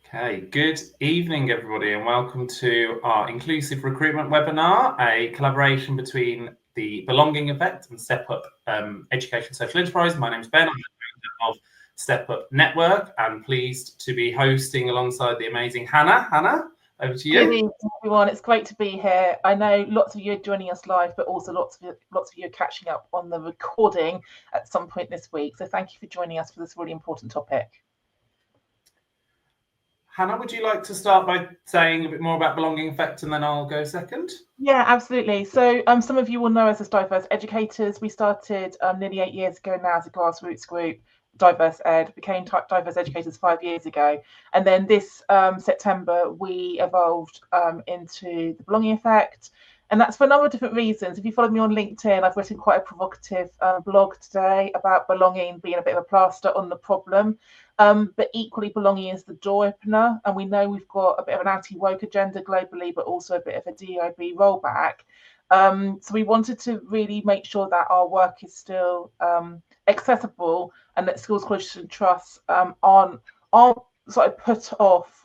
Okay, good evening, everybody, and welcome to our Inclusive Recruitment webinar, a collaboration between the Belonging Effect and Step Up Education Social Enterprise. My name is Ben, I'm the founder of Step Up Network, and pleased to be hosting alongside the amazing Hannah. Hannah, over to you. Good evening, everyone. It's great to be here. I know lots of you are joining us live, but also lots of you are catching up on the recording at some point this week. So thank you for joining us for this really important topic. Hannah, would you like to start by saying a bit more about Belonging Effect, and then I'll go second? Yeah, absolutely. So some of you will know us as Diverse Educators. We started nearly 8 years ago now as a grassroots group. Diverse Ed became Diverse Educators 5 years ago, and then this September we evolved into the Belonging Effect, and that's for a number of different reasons. If you follow me on LinkedIn, I've written quite a provocative blog today about belonging being a bit of a plaster on the problem, but equally belonging is the door opener, and we know we've got a bit of an anti-woke agenda globally, but also a bit of a DIB rollback. So we wanted to really make sure that our work is still accessible, and that schools, colleges and trusts aren't sort of put off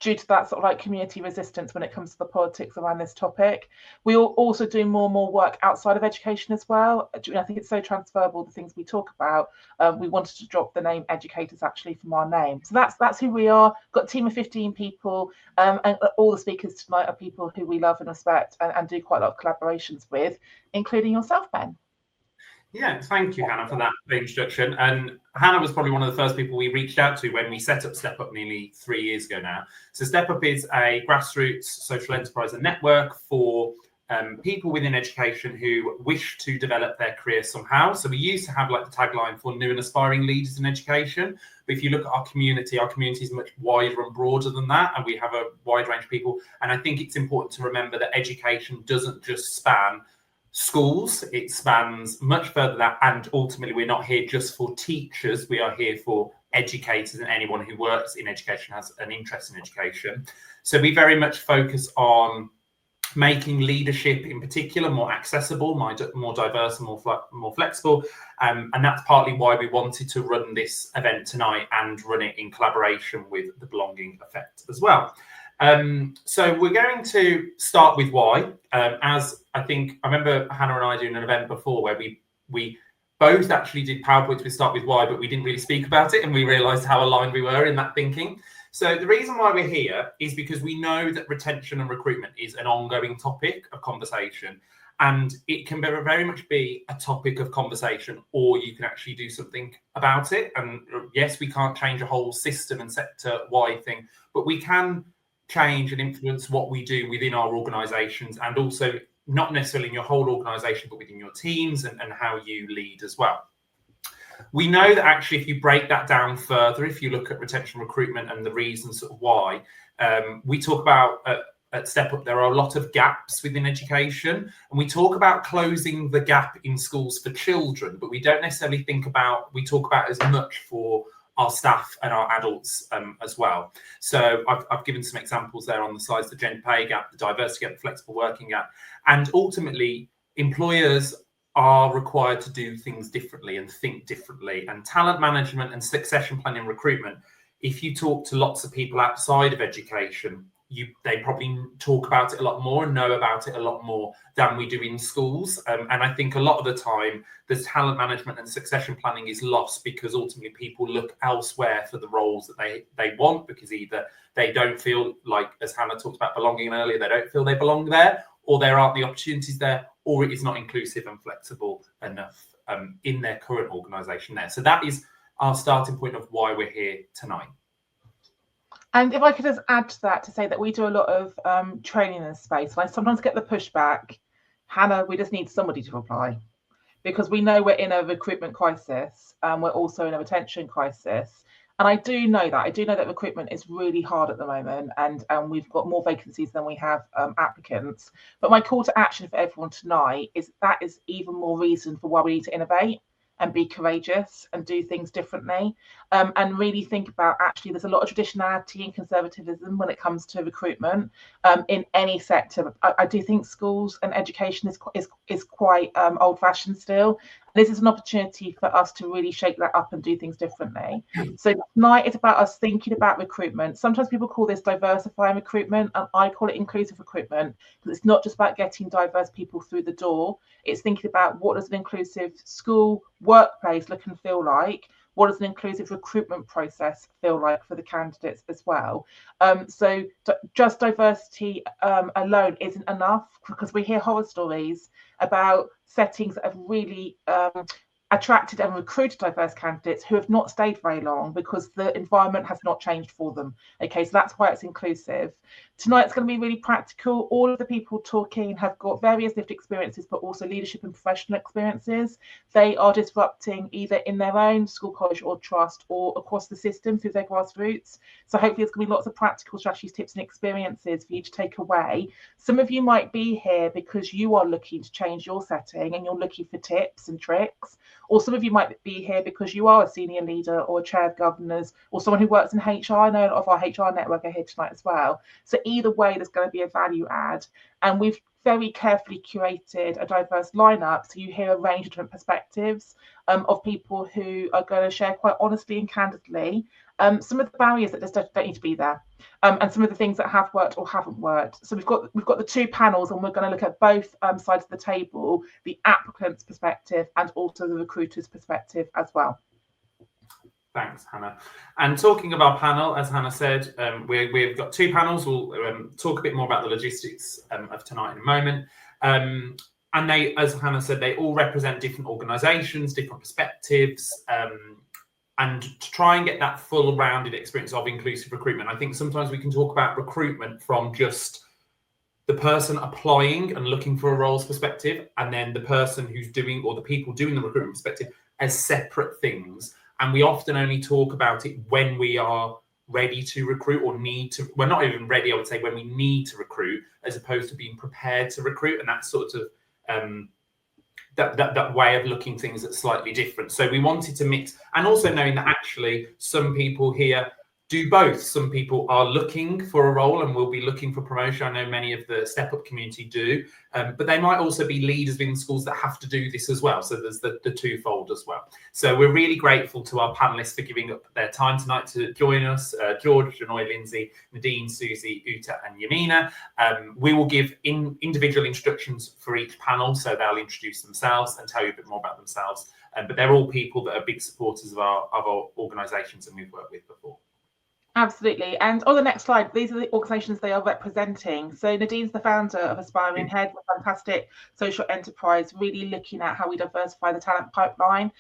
due to that sort of like community resistance when it comes to the politics around this topic. We will also do more and more work outside of education as well. I think it's so transferable, the things we talk about. We wanted to drop the name educators actually from our name. So that's who we are. Got a team of 15 people, and all the speakers tonight are people who we love and respect and do quite a lot of collaborations with, including yourself, Ben. Yeah, thank you, Hannah, for that introduction. And Hannah was probably one of the first people we reached out to when we set up Step Up nearly 3 years ago now. So Step Up is a grassroots social enterprise and network for people within education who wish to develop their career somehow. So we used to have like the tagline for new and aspiring leaders in education. But if you look at our community is much wider and broader than that. And we have a wide range of people. And I think it's important to remember that education doesn't just span schools, it spans much further than that, and ultimately we're not here just for teachers, we are here for educators and anyone who works in education, has an interest in education. So we very much focus on making leadership in particular more accessible, more diverse and more flexible, and that's partly why we wanted to run this event tonight and run it in collaboration with the Belonging Effect as well. So we're going to start with why, as I remember Hannah and I doing an event before where we both actually did PowerPoints with start with why, but we didn't really speak about it, and we realized how aligned we were in that thinking. So the reason why we're here is because we know that retention and recruitment is an ongoing topic of conversation, and it can very much be a topic of conversation, or you can actually do something about it. And yes, we can't change a whole system and sector-wide thing, but we can change and influence what we do within our organizations, and also not necessarily in your whole organization, but within your teams and how you lead as well. We know that actually, if you break that down further, if you look at retention recruitment and the reasons why, we talk about at Step Up, there are a lot of gaps within education, and we talk about closing the gap in schools for children, but we don't necessarily we talk about as much for our staff and our adults as well. So I've given some examples there on the slides: the gender pay gap, the diversity gap, the flexible working gap, and ultimately employers are required to do things differently and think differently. And talent management and succession planning recruitment, if you talk to lots of people outside of education, they probably talk about it a lot more and know about it a lot more than we do in schools. And I think a lot of the time, the talent management and succession planning is lost because ultimately people look elsewhere for the roles that they want, because either they don't feel like, as Hannah talked about belonging earlier, they don't feel they belong there, or there aren't the opportunities there, or it is not inclusive and flexible enough in their current organisation there. So that is our starting point of why we're here tonight. And if I could just add to that to say that we do a lot of training in this space. I sometimes get the pushback, Hannah, we just need somebody to apply, because we know we're in a recruitment crisis and we're also in a retention crisis. And I do know that recruitment is really hard at the moment, and we've got more vacancies than we have applicants. But my call to action for everyone tonight is that is even more reason for why we need to innovate and be courageous and do things differently, and really think about, actually there's a lot of traditionality and conservatism when it comes to recruitment in any sector. I do think schools and education is quite old-fashioned still, This is an opportunity for us to really shake that up and do things differently. So tonight is about us thinking about recruitment. Sometimes people call this diversifying recruitment, and I call it inclusive recruitment, because it's not just about getting diverse people through the door. It's thinking about what does an inclusive school, workplace look and feel like? What does an inclusive recruitment process feel like for the candidates as well? So just diversity alone isn't enough, because we hear horror stories about settings that have really attracted and recruited diverse candidates who have not stayed very long because the environment has not changed for them. Okay, so that's why it's inclusive. Tonight's going to be really practical. All of the people talking have got various lived experiences, but also leadership and professional experiences. They are disrupting either in their own school, college or trust, or across the system through their grassroots. So hopefully there's going to be lots of practical strategies, tips and experiences for you to take away. Some of you might be here because you are looking to change your setting and you're looking for tips and tricks. Or some of you might be here because you are a senior leader or a chair of governors or someone who works in HR. I know a lot of our HR network are here tonight as well. So either way, there's going to be a value add. And we've very carefully curated a diverse lineup, so you hear a range of different perspectives of people who are going to share quite honestly and candidly some of the barriers that just don't need to be there, and some of the things that have worked or haven't worked. So we've got the two panels, and we're going to look at both sides of the table, the applicant's perspective and also the recruiter's perspective as well. Thanks, Hannah. And talking of our panel, as Hannah said, we've got two panels. We'll talk a bit more about the logistics of tonight in a moment. And they, as Hannah said, they all represent different organisations, different perspectives, and to try and get that full rounded experience of inclusive recruitment. I think sometimes we can talk about recruitment from just the person applying and looking for a role's perspective, and then the person who's doing, or the people doing the recruitment perspective, as separate things. And we often only talk about it when we are ready to recruit or need to. We're not even ready, I would say, when we need to recruit, as opposed to being prepared to recruit. And that sort of that way of looking things that's slightly different. So we wanted to mix, and also knowing that actually some people here do both. Some people are looking for a role and will be looking for promotion. I know many of the Step Up community do, but they might also be leaders within schools that have to do this as well. So there's the twofold as well. So we're really grateful to our panelists for giving up their time tonight to join us. George, Janoy, Lindsay, Nadine, Susie, Uta and Yamina. We will give individual instructions for each panel, so they'll introduce themselves and tell you a bit more about themselves. But they're all people that are big supporters of our organisations and we've worked with before. Absolutely. And on the next slide, these are the organisations they are representing. So Nadine's the founder of Aspiring Head, a fantastic social enterprise, really looking at how we diversify the talent pipeline.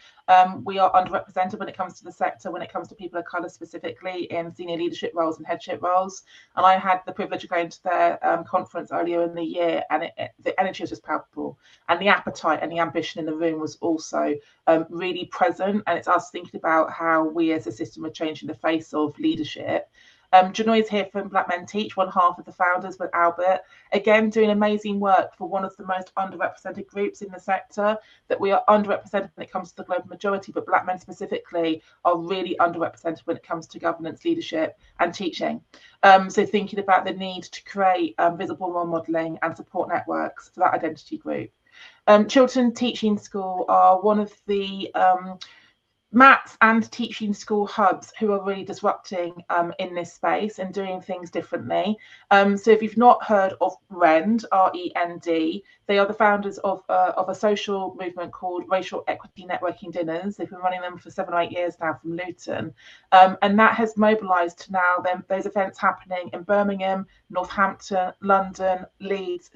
We are underrepresented when it comes to the sector, when it comes to people of colour specifically in senior leadership roles and headship roles. And I had the privilege of going to their conference earlier in the year, and the energy was just palpable. And the appetite and the ambition in the room was also really present. And it's us thinking about how we as a system are changing the face of leadership. Janoy is here from Black Men Teach, one half of the founders with Albert, again doing amazing work for one of the most underrepresented groups in the sector, that we are underrepresented when it comes to the global majority, but Black men specifically are really underrepresented when it comes to governance, leadership and teaching. So thinking about the need to create visible role modelling and support networks for that identity group. Chiltern Teaching School are one of the MATs and teaching school hubs who are really disrupting in this space and doing things differently. So if you've not heard of REND, R-E-N-D, they are the founders of a social movement called Racial Equity Networking Dinners. They've been running them for 7 or 8 years now from Luton. And that has mobilised to now those events happening in Birmingham, Northampton, London, Leeds,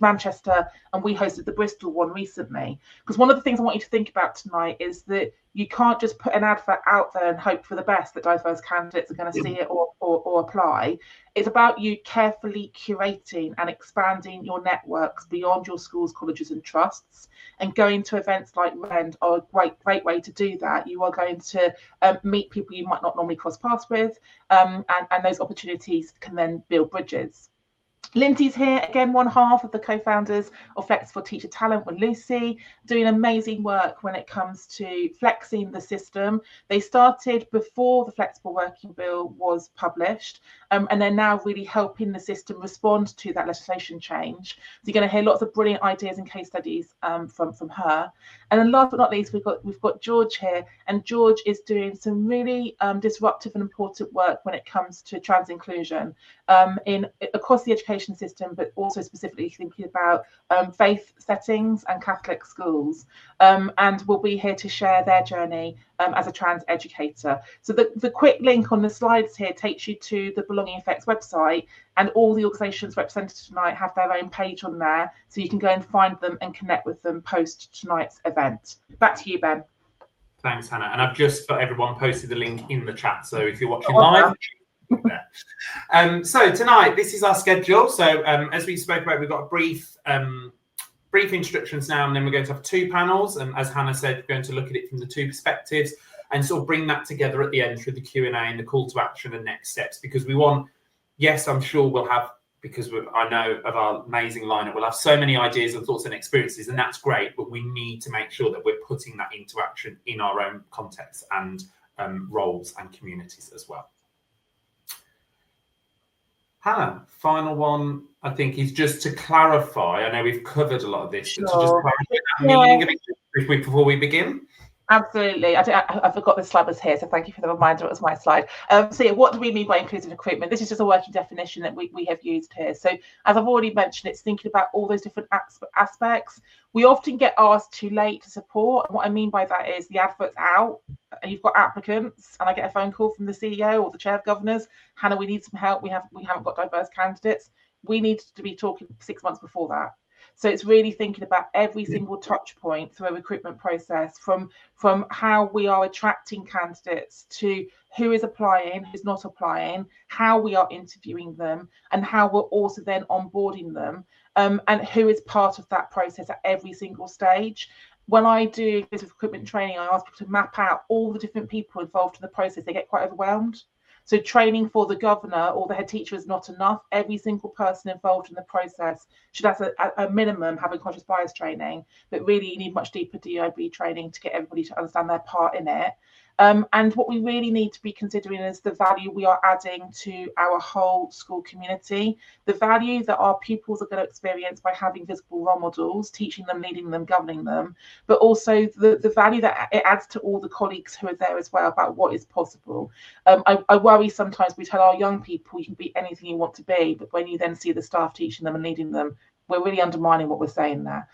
Manchester, and we hosted the Bristol one recently. Because one of the things I want you to think about tonight is that you can't just put an advert out there and hope for the best that diverse candidates are going to see it or apply. It's about you carefully curating and expanding your networks beyond your schools, colleges and trusts, and going to events like REND are a great way to do that. You are going to meet people you might not normally cross paths with, and those opportunities can then build bridges. Lindsay's here, again, one half of the co-founders of Flexible Teacher Talent with Lucy, doing amazing work when it comes to flexing the system. They started before the Flexible Working Bill was published, and they're now really helping the system respond to that legislation change. So you're going to hear lots of brilliant ideas and case studies from her. And then last but not least, we've got George here, and George is doing some really disruptive and important work when it comes to trans inclusion across the education system, but also specifically thinking about faith settings and Catholic schools, and will be here to share their journey as a trans educator. So the quick link on the slides here takes you to the Belonging Effects website, and all the organisations represented tonight have their own page on there, so you can go and find them and connect with them post tonight's event. Back to you, Ben. Thanks, Hannah. And I've just got everyone posted the link in the chat, so if you're watching live, so tonight, this is our schedule. So as we spoke about, we've got a brief introductions now, and then we're going to have two panels. And as Hannah said, we're going to look at it from the two perspectives and sort of bring that together at the end through the Q&A and the call to action and next steps, because we want, yes, I'm sure we'll have, because I know of our amazing lineup, we'll have so many ideas and thoughts and experiences, and that's great, but we need to make sure that we're putting that into action in our own context and roles and communities as well. Hannah, final one, I think, is just to clarify. I know we've covered a lot of this, but to just clarify that meaning of it before we begin. Absolutely. I forgot the slide was here, so thank you for the reminder. It was my slide. So yeah, what do we mean by inclusive recruitment? This is just a working definition that we have used here. So as I've already mentioned, it's thinking about all those different aspects. We often get asked too late to support. And what I mean by that is the advert's out and you've got applicants, and I get a phone call from the CEO or the chair of governors, Hannah, we need some help. We haven't got diverse candidates. We need to be talking 6 months before that. So it's really thinking about every single touch point through a recruitment process, from how we are attracting candidates to who is applying, who's not applying, how we are interviewing them, and how we're also then onboarding them, and who is part of that process at every single stage. When I do this recruitment training, I ask people to map out all the different people involved in the process. They get quite overwhelmed. So training for the governor or the head teacher is not enough. Every single person involved in the process should, as a minimum, have unconscious bias training. But really, you need much deeper DIB training to get everybody to understand their part in it. And what we really need to be considering is the value we are adding to our whole school community, the value that our pupils are going to experience by having visible role models, teaching them, leading them, governing them, but also the value that it adds to all the colleagues who are there as well about what is possible. I worry sometimes we tell our young people you can be anything you want to be, but when you then see the staff teaching them and leading them, we're really undermining what we're saying there.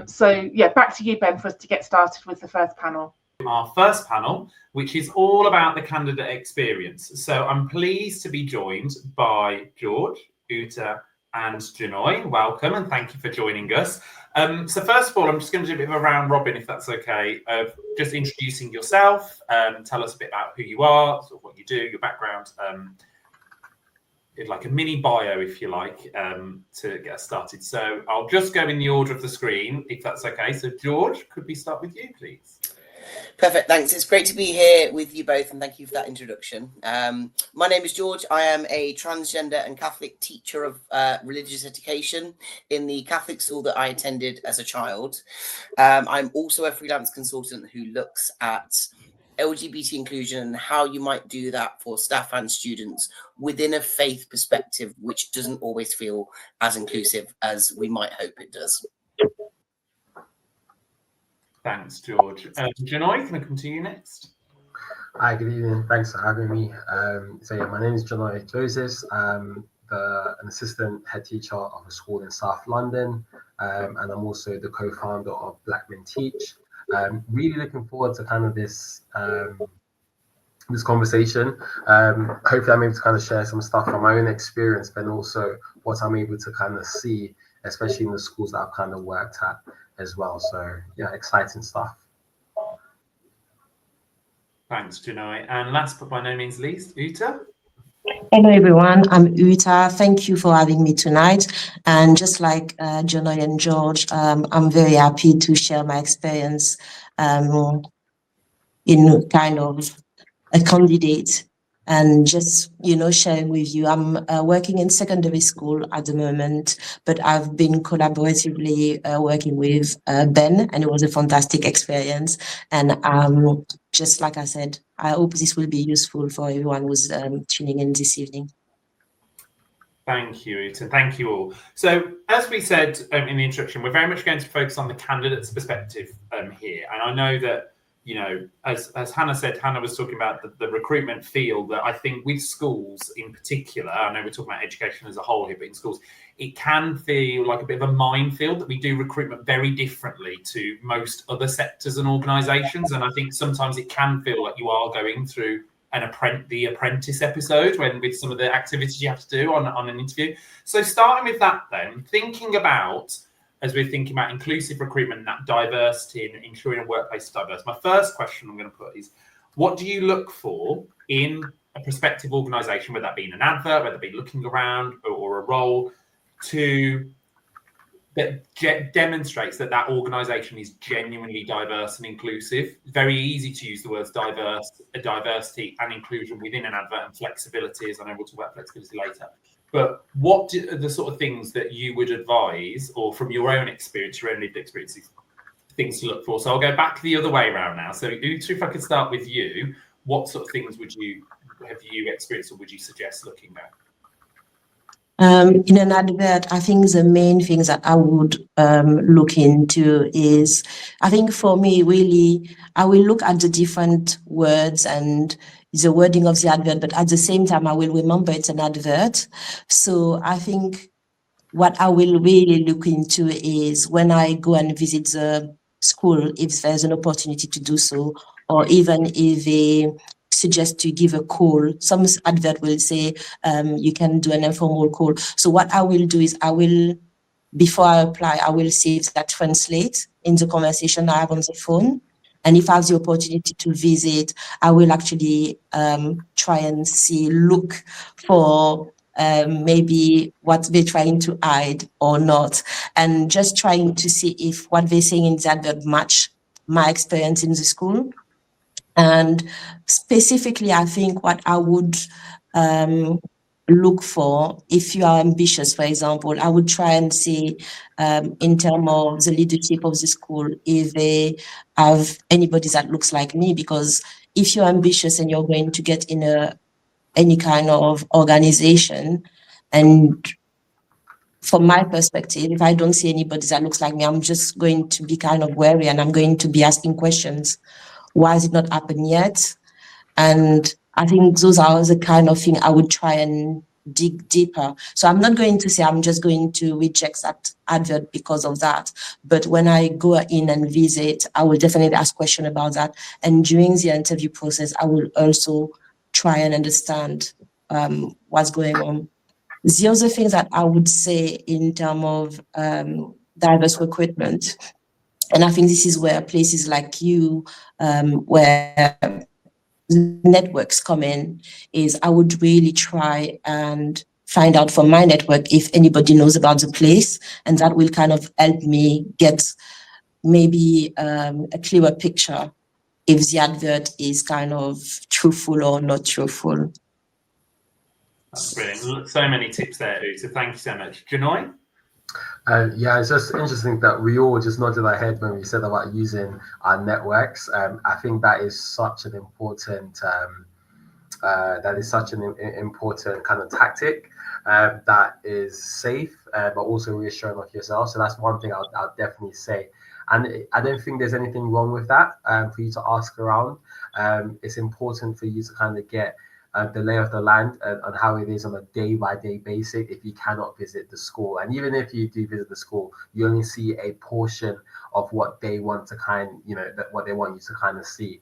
So yeah, back to you, Ben, for us to get started with the first panel. Our first panel, which is all about the candidate experience. So I'm pleased to be joined by George, Uta, and Janoy. Welcome, and thank you for joining us. So first of all, I'm just going to do a bit of a round robin, if that's okay, of just introducing yourself, tell us a bit about who you are, sort of what you do, your background, like a mini bio, if you like, to get us started. So I'll just go in the order of the screen, if that's okay. So George, could we start with you, please? Perfect, thanks. It's great to be here with you both, and thank you for that introduction. My name is George. I am a transgender and Catholic teacher of religious education in the Catholic school that I attended as a child. I'm also a freelance consultant who looks at LGBT inclusion and how you might do that for staff and students within a faith perspective, which doesn't always feel as inclusive as we might hope it does. Thanks, George. Janoy, can I come to you next? Hi, good evening. Thanks for having me. So yeah, my name is Janoy Joseph. I'm an assistant head teacher of a school in South London, and I'm also the co-founder of Black Men Teach. Really looking forward to kind of this conversation. Hopefully I'm able to kind of share some stuff from my own experience, but also what I'm able to kind of see, especially in the schools that I've kind of worked at as well. So yeah, exciting stuff. Thanks, Janoy. And last but by no means least, Uta. Hello everyone, I'm Uta. Thank you for having me tonight. And just like Janoy and George, I'm very happy to share my experience in kind of a candidate, and just, you know, sharing with you. I'm working in secondary school at the moment, but I've been collaboratively working with Ben, and it was a fantastic experience. And just like I said, I hope this will be useful for everyone who's tuning in this evening. Thank you, Uta. Thank you all. So, as we said in the introduction, we're very much going to focus on the candidate's perspective here. And I know that, you know, as Hannah said, Hannah was talking about the recruitment field, that I think with schools in particular, I know we're talking about education as a whole here, but in schools, it can feel like a bit of a minefield that we do recruitment very differently to most other sectors and organisations. And I think sometimes it can feel like you are going through the apprentice episode with some of the activities you have to do on an interview. So starting with that then, thinking about, as we're thinking about inclusive recruitment and that diversity and ensuring a workplace is diverse, my first question I'm going to put is, what do you look for in a prospective organisation, whether that be in an advert, whether it be looking around or a role, that demonstrates that organisation is genuinely diverse and inclusive? Very easy to use the words diversity and inclusion within an advert, and flexibility, as I know we'll talk about flexibility later. But what are the sort of things that you would advise, or from your own experience, your own lived experiences, things to look for? So I'll go back the other way around now. So Uta, if I could start with you, what sort of things have you experienced, or would you suggest looking at? In an advert, I think the main things that I would look into is, I think for me, really, I will look at the different words and the wording of the advert, but at the same time, I will remember it's an advert. So I think what I will really look into is when I go and visit the school, if there's an opportunity to do so, or even if they suggest to give a call. Some advert will say you can do an informal call. So what I will do is before I apply, I will see if that translates in the conversation I have on the phone. And if I have the opportunity to visit, I will actually try and look for maybe what they're trying to hide or not, and just trying to see if what they're saying in the advert match my experience in the school. And specifically, I think what I would look for, if you are ambitious, for example, I would try and see in terms of the leadership of the school, if they have anybody that looks like me. Because if you're ambitious and you're going to get in any kind of organization, and from my perspective, if I don't see anybody that looks like me, I'm just going to be kind of wary, and I'm going to be asking questions. Why has it not happened yet? And I think those are the kind of thing I would try and dig deeper. So I'm not going to say I'm just going to reject that advert because of that. But when I go in and visit, I will definitely ask questions about that. And during the interview process, I will also try and understand what's going on. The other things that I would say in terms of diverse recruitment, and I think this is where places like you, where networks come in, is I would really try and find out from my network if anybody knows about the place, and that will kind of help me get maybe a clearer picture if the advert is kind of truthful or not truthful. That's brilliant. So many tips there, Uta. Thank you so much. Janoy? Yeah, it's just interesting that we all just nodded our head when we said about using our networks. I think that is such an important kind of tactic that is safe, but also reassuring of yourself. So that's one thing I'll definitely say. And I don't think there's anything wrong with that for you to ask around. It's important for you to kind of get the lay of the land and how it is on a day-by-day basis if you cannot visit the school. And even if you do visit the school, you only see a portion of what they want to what they want you to kind of see.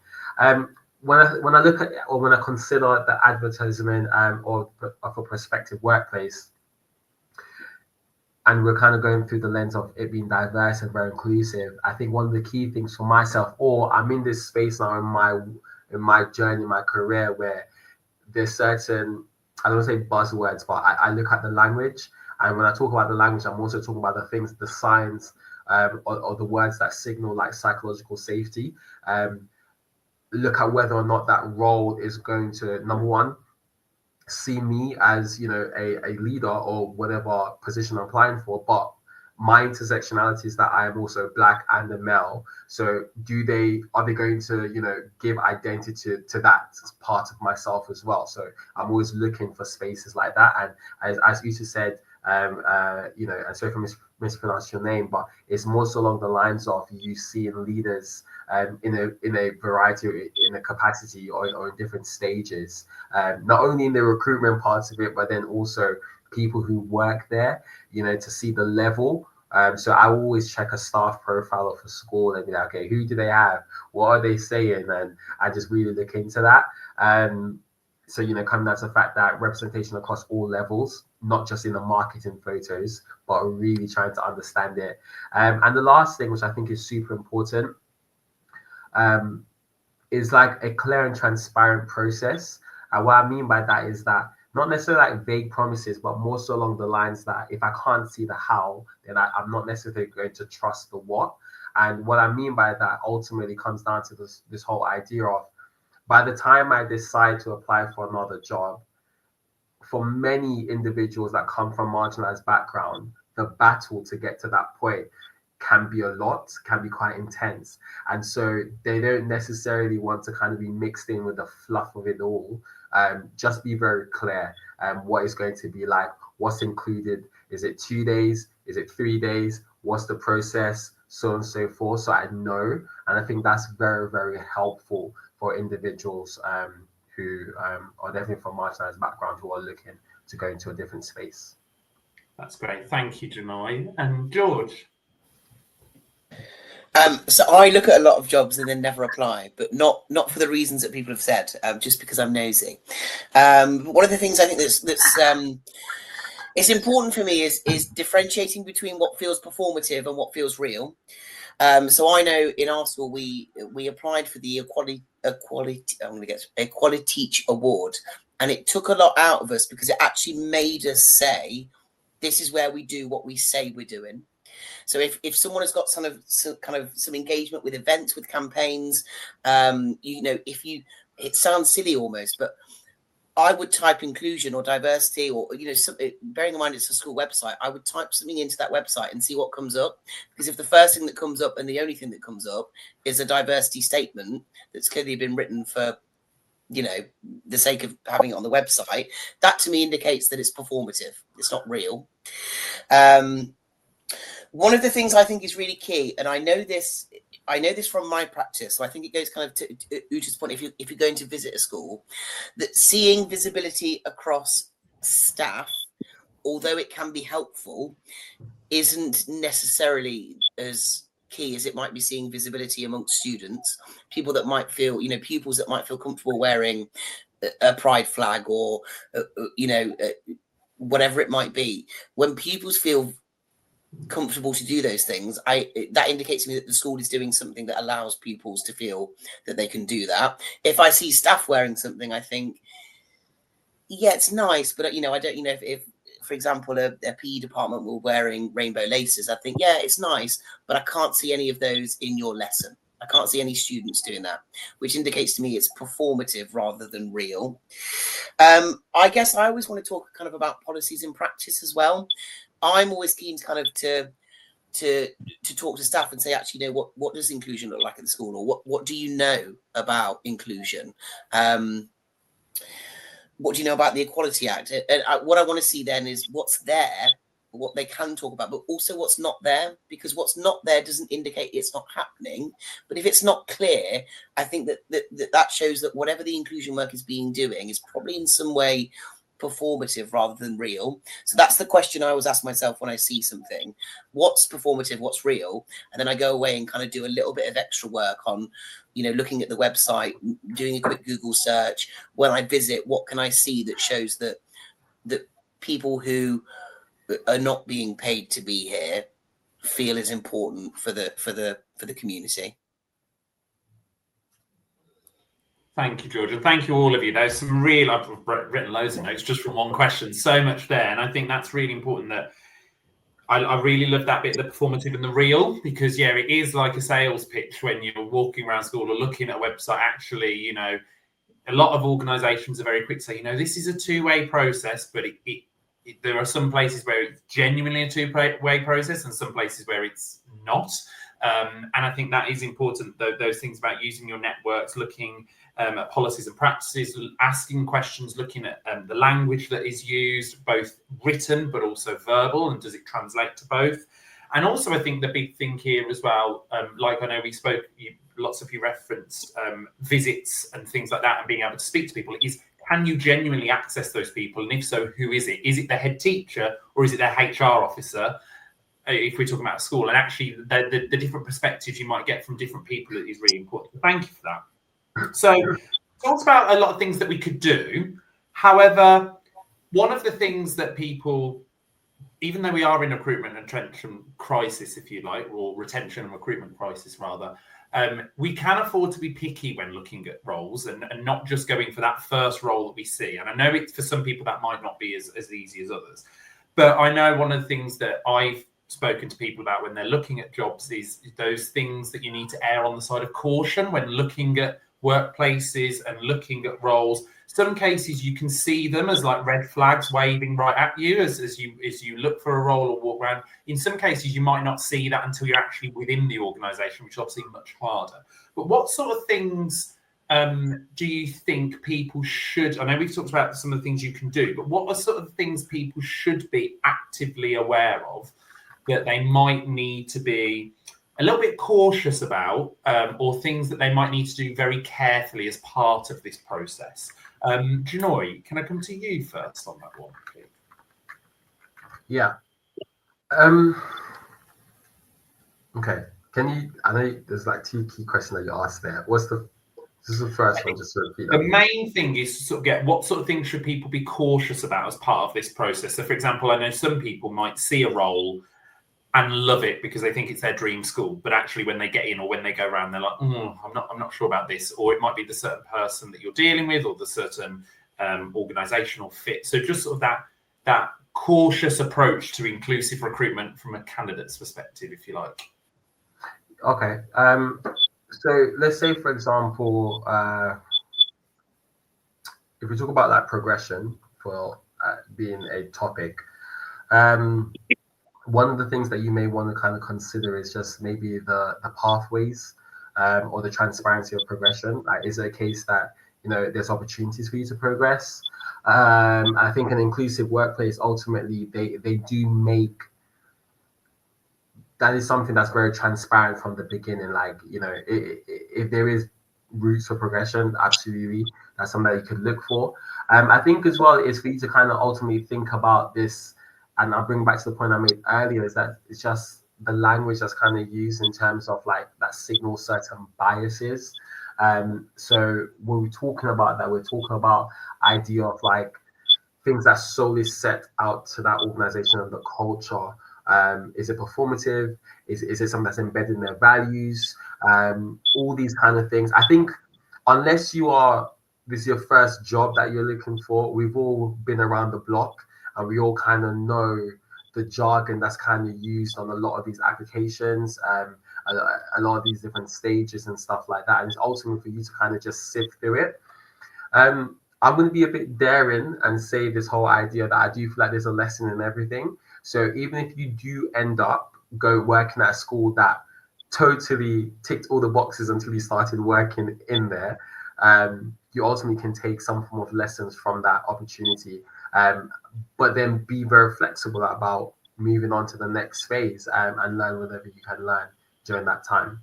When I look at, or when I consider the advertisement of a prospective workplace, and we're kind of going through the lens of it being diverse and very inclusive, I think one of the key things for myself, or I'm in this space now in my journey, my career, where there's certain, I don't say buzzwords, but I look at the language. And when I talk about the language, I'm also talking about the things, the signs, or the words that signal like psychological safety. Look at whether or not that role is going to, number one, see me as, a leader or whatever position I'm applying for, but my intersectionality is that I am also Black and a male. So are they going to, give identity to that as part of myself as well? So I'm always looking for spaces like that. And as Uta said, and sorry for mispronouncing your name, but it's more so along the lines of you seeing leaders in a variety, in a capacity or in different stages, not only in the recruitment parts of it, but then also people who work there, to see the level. So I will always check a staff profile of a school and be like, okay, who do they have? What are they saying? And I just really look into that. So, coming down to the fact that representation across all levels, not just in the marketing photos, but really trying to understand it. And the last thing, which I think is super important, is like a clear and transparent process. And what I mean by that is that not necessarily like vague promises, but more so along the lines that if I can't see the how, then I'm not necessarily going to trust the what. And what I mean by that ultimately comes down to this whole idea of, by the time I decide to apply for another job, for many individuals that come from marginalized background, the battle to get to that point can be a lot, can be quite intense. And so they don't necessarily want to kind of be mixed in with the fluff of it all. Just be very clear what it's going to be like, what's included. Is it 2 days? Is it 3 days? What's the process? So on and so forth. So I know, and I think that's very, very helpful for individuals who are definitely from marginalized background who are looking to go into a different space. That's great. Thank you, Janai. And George? So I look at a lot of jobs and then never apply, but not for the reasons that people have said, just because I'm nosy. One of the things I think that's it's important for me is differentiating between what feels performative and what feels real. So I know in our school we applied for the Equality Teach Award, and it took a lot out of us because it actually made us say, this is where we do what we say we're doing. So if someone has got some engagement with events, with campaigns, it sounds silly almost, but I would type inclusion or diversity or, bearing in mind it's a school website, I would type something into that website and see what comes up. Because if the first thing that comes up and the only thing that comes up is a diversity statement that's clearly been written for, the sake of having it on the website, that to me indicates that it's performative. It's not real. One of the things I think is really key, and I know this from my practice, so I think it goes kind of to Uta's point, if you're going to visit a school, that seeing visibility across staff, although it can be helpful, isn't necessarily as key as it might be seeing visibility amongst students, people that might feel, pupils that might feel comfortable wearing a pride flag or, whatever it might be. When pupils feel comfortable to do those things, that indicates to me that the school is doing something that allows pupils to feel that they can do that. If I see staff wearing something, I think, yeah, it's nice, but I don't, if for example a PE department were wearing rainbow laces, I think, yeah, it's nice, but I can't see any of those in your lesson. I can't see any students doing that, which indicates to me it's performative rather than real. I guess I always want to talk kind of about policies in practice as well. I'm always keen to kind of to talk to staff and say, actually, what does inclusion look like at the school, or what do you know about inclusion? What do you know about the Equality Act? And what I want to see then is what's there, what they can talk about, but also what's not there, because what's not there doesn't indicate it's not happening. But if it's not clear, I think that shows that whatever the inclusion work is being doing is probably in some way performative rather than real. So that's the question I always ask myself when I see something: what's performative, what's real? And then I go away and kind of do a little bit of extra work on, looking at the website, doing a quick Google search. When I visit, what can I see that shows that people who are not being paid to be here feel is important for the community. Thank you, George, and thank you all of you. There's some real, I've written loads of notes just from one question, so much there, and I think that's really important. That I really love that bit, the performative and the real, because yeah, it is like a sales pitch when you're walking around school or looking at a website. Actually, a lot of organisations are very quick to say, this is a two-way process, but there are some places where it's genuinely a two-way process and some places where it's not. And I think that is important, those things about using your networks, looking at policies and practices, asking questions, looking at the language that is used, both written but also verbal, and does it translate to both? And also, I think the big thing here as well, like I know we spoke, lots of you referenced visits and things like that, and being able to speak to people, is can you genuinely access those people? And if so, who is it? Is it the head teacher or is it their HR officer? If we're talking about a school, and actually the different perspectives you might get from different people is really important. Thank you for that. So talked about a lot of things that we could do. However, one of the things that people, even though we are in a recruitment and retention crisis, if you like, or retention and recruitment crisis rather, we can afford to be picky when looking at roles and not just going for that first role that we see. And I know for some people that might not be as easy as others. But I know one of the things that I've spoken to people about when they're looking at jobs is those things that you need to err on the side of caution when looking at workplaces and looking at roles. Some cases you can see them as like red flags waving right at you as you look for a role or walk around. In some cases you might not see that until you're actually within the organisation, which is obviously much harder. But what sort of things do you think people should, I know we've talked about some of the things you can do, but what are sort of things people should be actively aware of that they might need to be a little bit cautious about, or things that they might need to do very carefully as part of this process? Janoy, can I come to you first on that one, please? Yeah. Okay. Can you, I know there's like two key questions that you asked there. This is the first one, just to repeat that. The main thing is to sort of get what sort of things should people be cautious about as part of this process. So, for example, I know some people might see a role and love it because they think it's their dream school, but actually when they get in or when they go around, they're like, I'm not sure about this. Or it might be the certain person that you're dealing with or the certain organizational fit. So just sort of that cautious approach to inclusive recruitment from a candidate's perspective, if you like. Okay. So let's say, for example, if we talk about that progression for being a topic, one of the things that you may want to kind of consider is just maybe the pathways or the transparency of progression. Like, is it a case that, you know, there's opportunities for you to progress? I think an inclusive workplace, ultimately, they do make, that is something that's very transparent from the beginning. Like, you know, if there is routes for progression, absolutely, that's something that you could look for. I think as well is for you to kind of ultimately think about this, and I'll bring back to the point I made earlier, is that it's just the language that's kind of used in terms of like that signals certain biases. So when we're talking about that, we're talking about idea of like things that solely set out to that organization and the culture. Is it performative? Is it something that's embedded in their values? All these kind of things. I think unless this is your first job that you're looking for, we've all been around the block and we all kind of know the jargon that's kind of used on a lot of these applications, a lot of these different stages and stuff like that. And it's ultimately for you to kind of just sift through it. I'm going to be a bit daring and say this whole idea that I do feel like there's a lesson in everything. So even if you do end up working at a school that totally ticked all the boxes until you started working in there, you ultimately can take some form of lessons from that opportunity, but then be very flexible about moving on to the next phase and learn whatever you can learn during that time.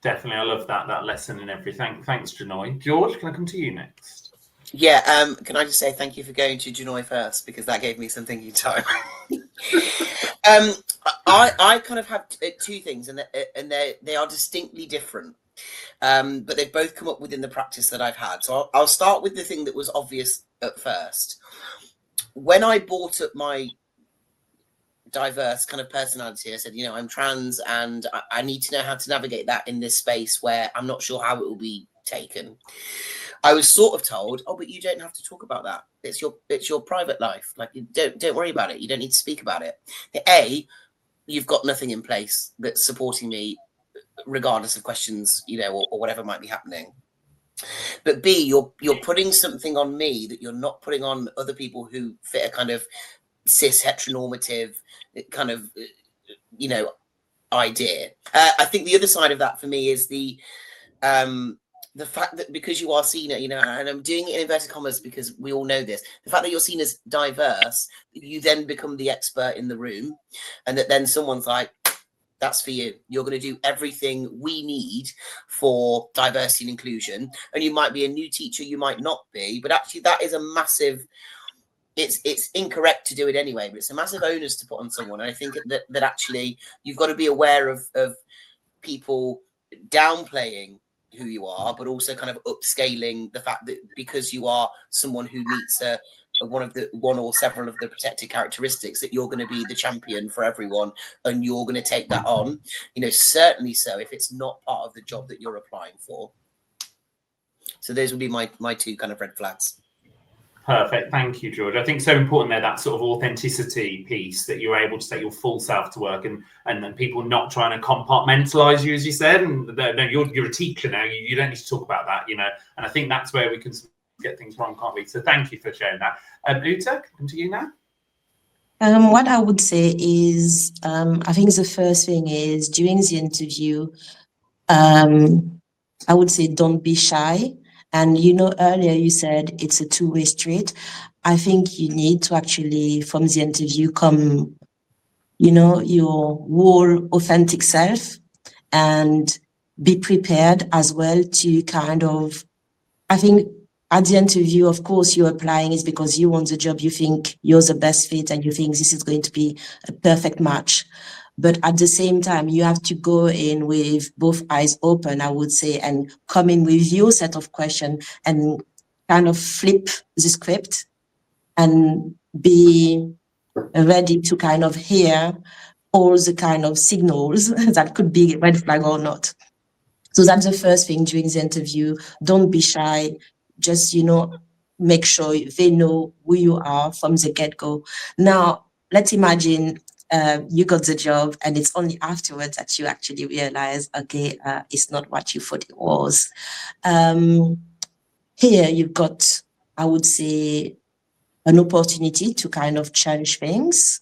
Definitely, I love that lesson and everything. Thanks, Janoy. George, can I come to you next? Yeah, can I just say thank you for going to Janoy first, because that gave me some thinking time. I kind of have two things, and they are distinctly different, but they've both come up within the practice that I've had. So I'll start with the thing that was obvious at first. When I brought up my diverse kind of personality, I said, you know, I'm trans and I need to know how to navigate that in this space where I'm not sure how it will be taken. I was sort of told, oh, but you don't have to talk about that. It's your private life. Like, you don't worry about it. You don't need to speak about it. You've got nothing in place that's supporting me, regardless of questions, you know, or whatever might be happening. But B, you're putting something on me that you're not putting on other people who fit a kind of cis heteronormative kind of idea. I think the other side of that for me is the fact that because you are seen, and I'm doing it in inverted commas because we all know this, the fact that you're seen as diverse, you then become the expert in the room, and that then someone's like, that's for you. You're going to do everything we need for diversity and inclusion. And you might be a new teacher, you might not be, but actually that is a massive, it's incorrect to do it anyway, but it's a massive onus to put on someone. And I think that actually you've got to be aware of people downplaying who you are, but also kind of upscaling the fact that because you are someone who meets one or several of the protected characteristics, that you're going to be the champion for everyone and you're going to take that on, certainly so if it's not part of the job that you're applying for. So those would be my two kind of red flags. Perfect. Thank you, George. I think so important there, that sort of authenticity piece, that you're able to take your full self to work and then people not trying to compartmentalize you, as you said. And no, you're a teacher now. You don't need to talk about that, And I think that's where we can get things wrong, can't we? So thank you for sharing that. Uta, come to you now. What I would say is, I think the first thing is during the interview, I would say don't be shy. And, earlier you said it's a two-way street. I think you need to actually, from the interview, come, your whole authentic self, and be prepared as well to kind of, I think at the interview, of course, you're applying is because you want the job, you think you're the best fit and you think this is going to be a perfect match. But at the same time, you have to go in with both eyes open, I would say, and come in with your set of questions and kind of flip the script and be ready to kind of hear all the kind of signals that could be red flag or not. So that's the first thing during the interview. Don't be shy. Just, make sure they know who you are from the get-go. Now, let's imagine you got the job and it's only afterwards that you actually realize, okay, it's not what you thought it was. Here you've got, I would say, an opportunity to kind of change things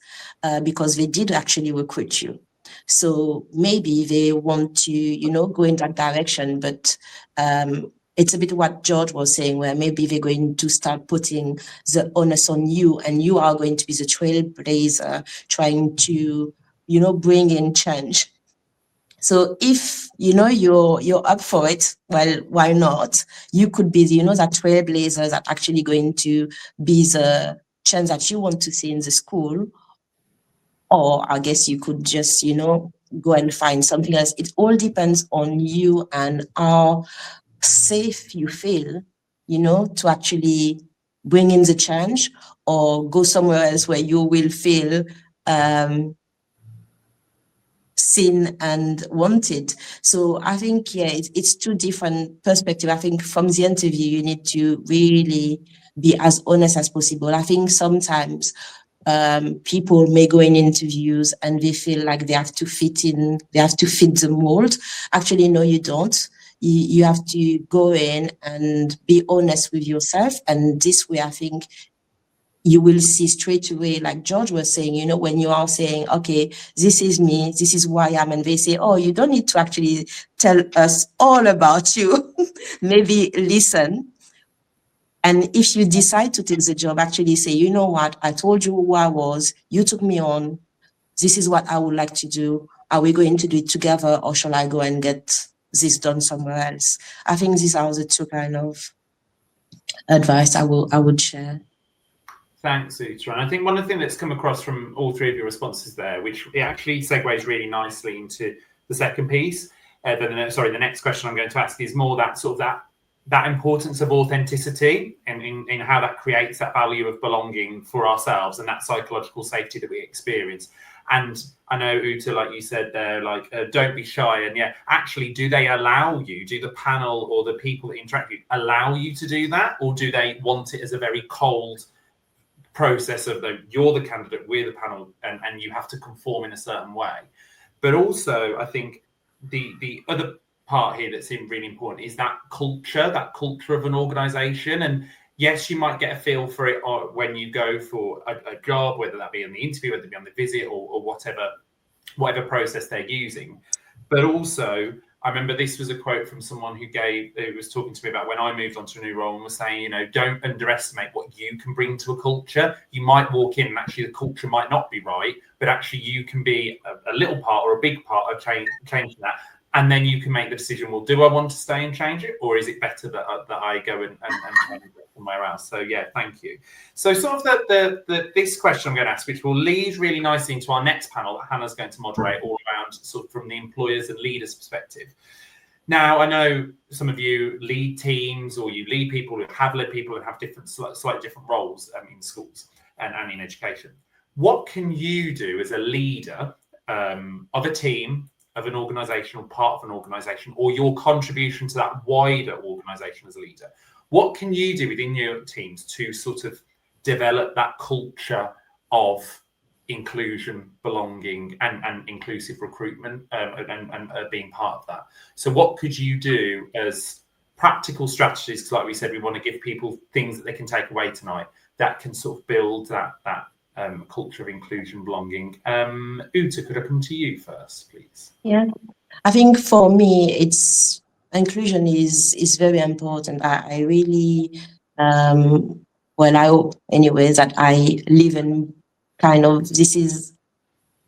because they did actually recruit you. So maybe they want to, go in that direction, but it's a bit what George was saying, where maybe they're going to start putting the onus on you and you are going to be the trailblazer trying to, bring in change. So if, you're up for it, well, why not? You could be, that trailblazer that actually going to be the change that you want to see in the school. Or I guess you could just, go and find something else. It all depends on you and how safe you feel, to actually bring in the change or go somewhere else where you will feel seen and wanted. So I think, it's two different perspectives. I think from the interview, you need to really be as honest as possible. I think sometimes people may go in interviews and they feel like they have to fit in, they have to fit the mold. Actually, no, you don't. You have to go in and be honest with yourself. And this way, I think you will see straight away, like George was saying, when you are saying, okay, this is me, this is who I am. And they say, oh, you don't need to actually tell us all about you. Maybe listen. And if you decide to take the job, actually say, you know what, I told you who I was, you took me on, this is what I would like to do. Are we going to do it together or shall I go and get this done somewhere else? I think these are the two kind of advice I would share. Thanks, Uta. And I think one of the things that's come across from all three of your responses there, which it actually segues really nicely into the second piece. The next question I'm going to ask is more that sort of that importance of authenticity and in how that creates that value of belonging for ourselves and that psychological safety that we experience. And I know, Uta, like you said there, don't be shy. And actually, do they allow you, do the panel or the people that interact with you allow you to do that? Or do they want it as a very cold process of you're the candidate, we're the panel, and you have to conform in a certain way? But also, I think the other part here that seemed really important is that culture of an organization. And yes, you might get a feel for it when you go for a job, whether that be on the interview, whether it be on the visit, or whatever process they're using. But also, I remember this was a quote from someone who was talking to me about when I moved on to a new role, and was saying, don't underestimate what you can bring to a culture. You might walk in and actually the culture might not be right, but actually you can be a little part or a big part of changing that. And then you can make the decision, well, do I want to stay and change it? Or is it better that I go and change it somewhere else? So yeah, thank you. So sort of this question I'm going to ask, which will lead really nicely into our next panel that Hannah's going to moderate, all around sort of from the employers and leaders perspective. Now, I know some of you lead teams, or you lead people who have led people and have slightly different roles in schools and in education. What can you do as a leader of a team, of an organization, or part of an organization, or your contribution to that wider organization as a leader? What can you do within your teams to sort of develop that culture of inclusion, belonging, and inclusive recruitment, and being part of that? So what could you do as practical strategies? Like we said, we want to give people things that they can take away tonight that can sort of build that culture of inclusion, belonging. Uta, could I come to you first, please? Yeah, I think for me, inclusion is very important. I really, well, I hope anyways that I live in kind of, this is,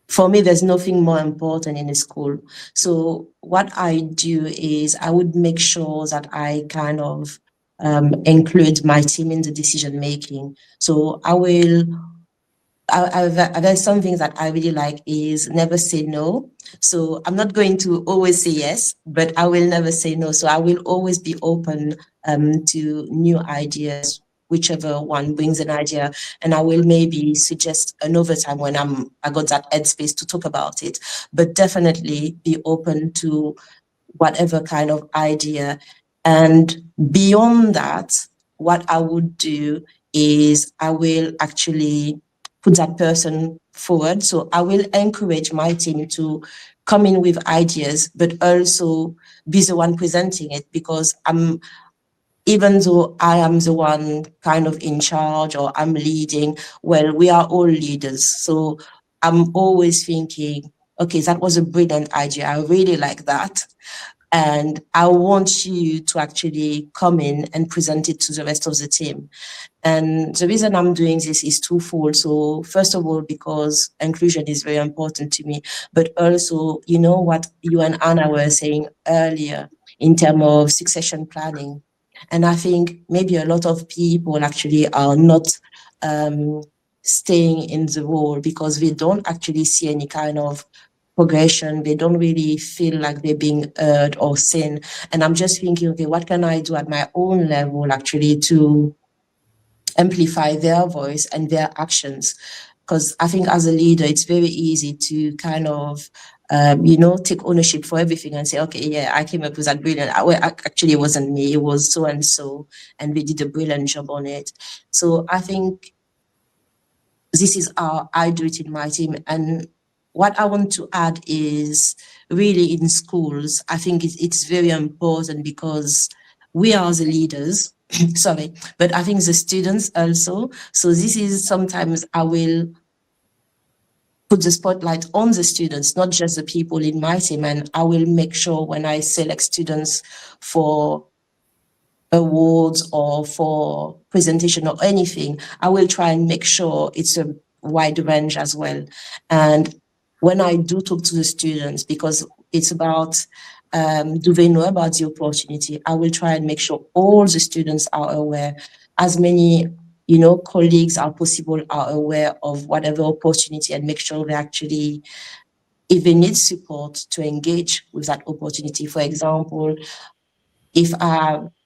for me, there's nothing more important in a school. So what I do is I would make sure that I kind of include my team in the decision making. So there's some things that I really like is never say no. So I'm not going to always say yes, but I will never say no. So I will always be open to new ideas, whichever one brings an idea, and I will maybe suggest another time when I got that headspace to talk about it. But definitely be open to whatever kind of idea. And beyond that, what I would do is I will actually put that person forward. So I will encourage my team to come in with ideas, but also be the one presenting it, because even though I am the one kind of in charge or I'm leading, well, we are all leaders. So I'm always thinking, okay, that was a brilliant idea. I really like that. And I want you to actually come in and present it to the rest of the team. And the reason I'm doing this is twofold. So first of all, because inclusion is very important to me, but also, you know what you and Anna were saying earlier in terms of succession planning. And I think maybe a lot of people actually are not staying in the role because they don't actually see any kind of progression. They don't really feel like they're being heard or seen. And I'm just thinking, okay, what can I do at my own level actually to amplify their voice and their actions? Because I think as a leader, it's very easy to kind of, take ownership for everything and say, okay, yeah, I came up with that brilliant. Actually, it wasn't me, it was so and so, and we did a brilliant job on it. So I think this is how I do it in my team. And what I want to add is really in schools, I think it's very important because we are the leaders, sorry, but I think the students also. So this is sometimes I will put the spotlight on the students, not just the people in my team. And I will make sure when I select students for awards or for presentation or anything, I will try and make sure it's a wide range as well. And when I do talk to the students, because it's about, do they know about the opportunity? I will try and make sure all the students are aware, as many colleagues are possible are aware of whatever opportunity, and make sure they actually, if they need support, to engage with that opportunity. For example, if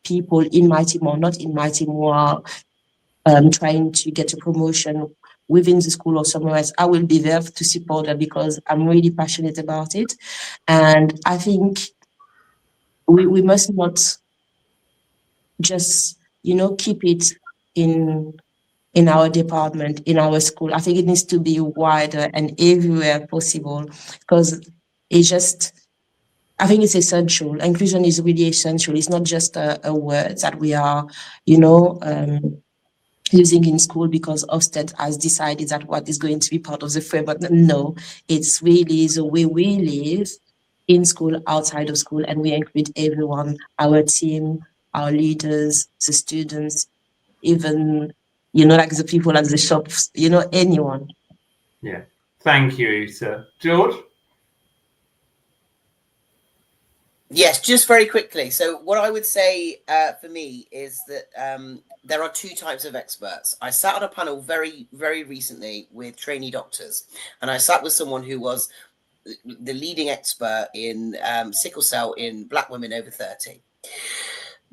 people in my team or not in my team who are trying to get a promotion within the school or somewhere else, I will be there to support them because I'm really passionate about it. And I think we must not just, keep it in our department, in our school. I think it needs to be wider and everywhere possible, because it's just, I think it's essential. Inclusion is really essential. It's not just a word that we are, you know, using in school because Ofsted has decided that what is going to be part of the framework. No, it's really the way we live in school, outside of school, and we include everyone, our team, our leaders, the students, even, you know, like the people at the shops, you know, anyone. Yeah. Thank you, Uta. George? Yes, just very quickly. So what I would say for me is that there are two types of experts. I sat on a panel very, very recently with trainee doctors, and I sat with someone who was the leading expert in sickle cell in Black women over 30.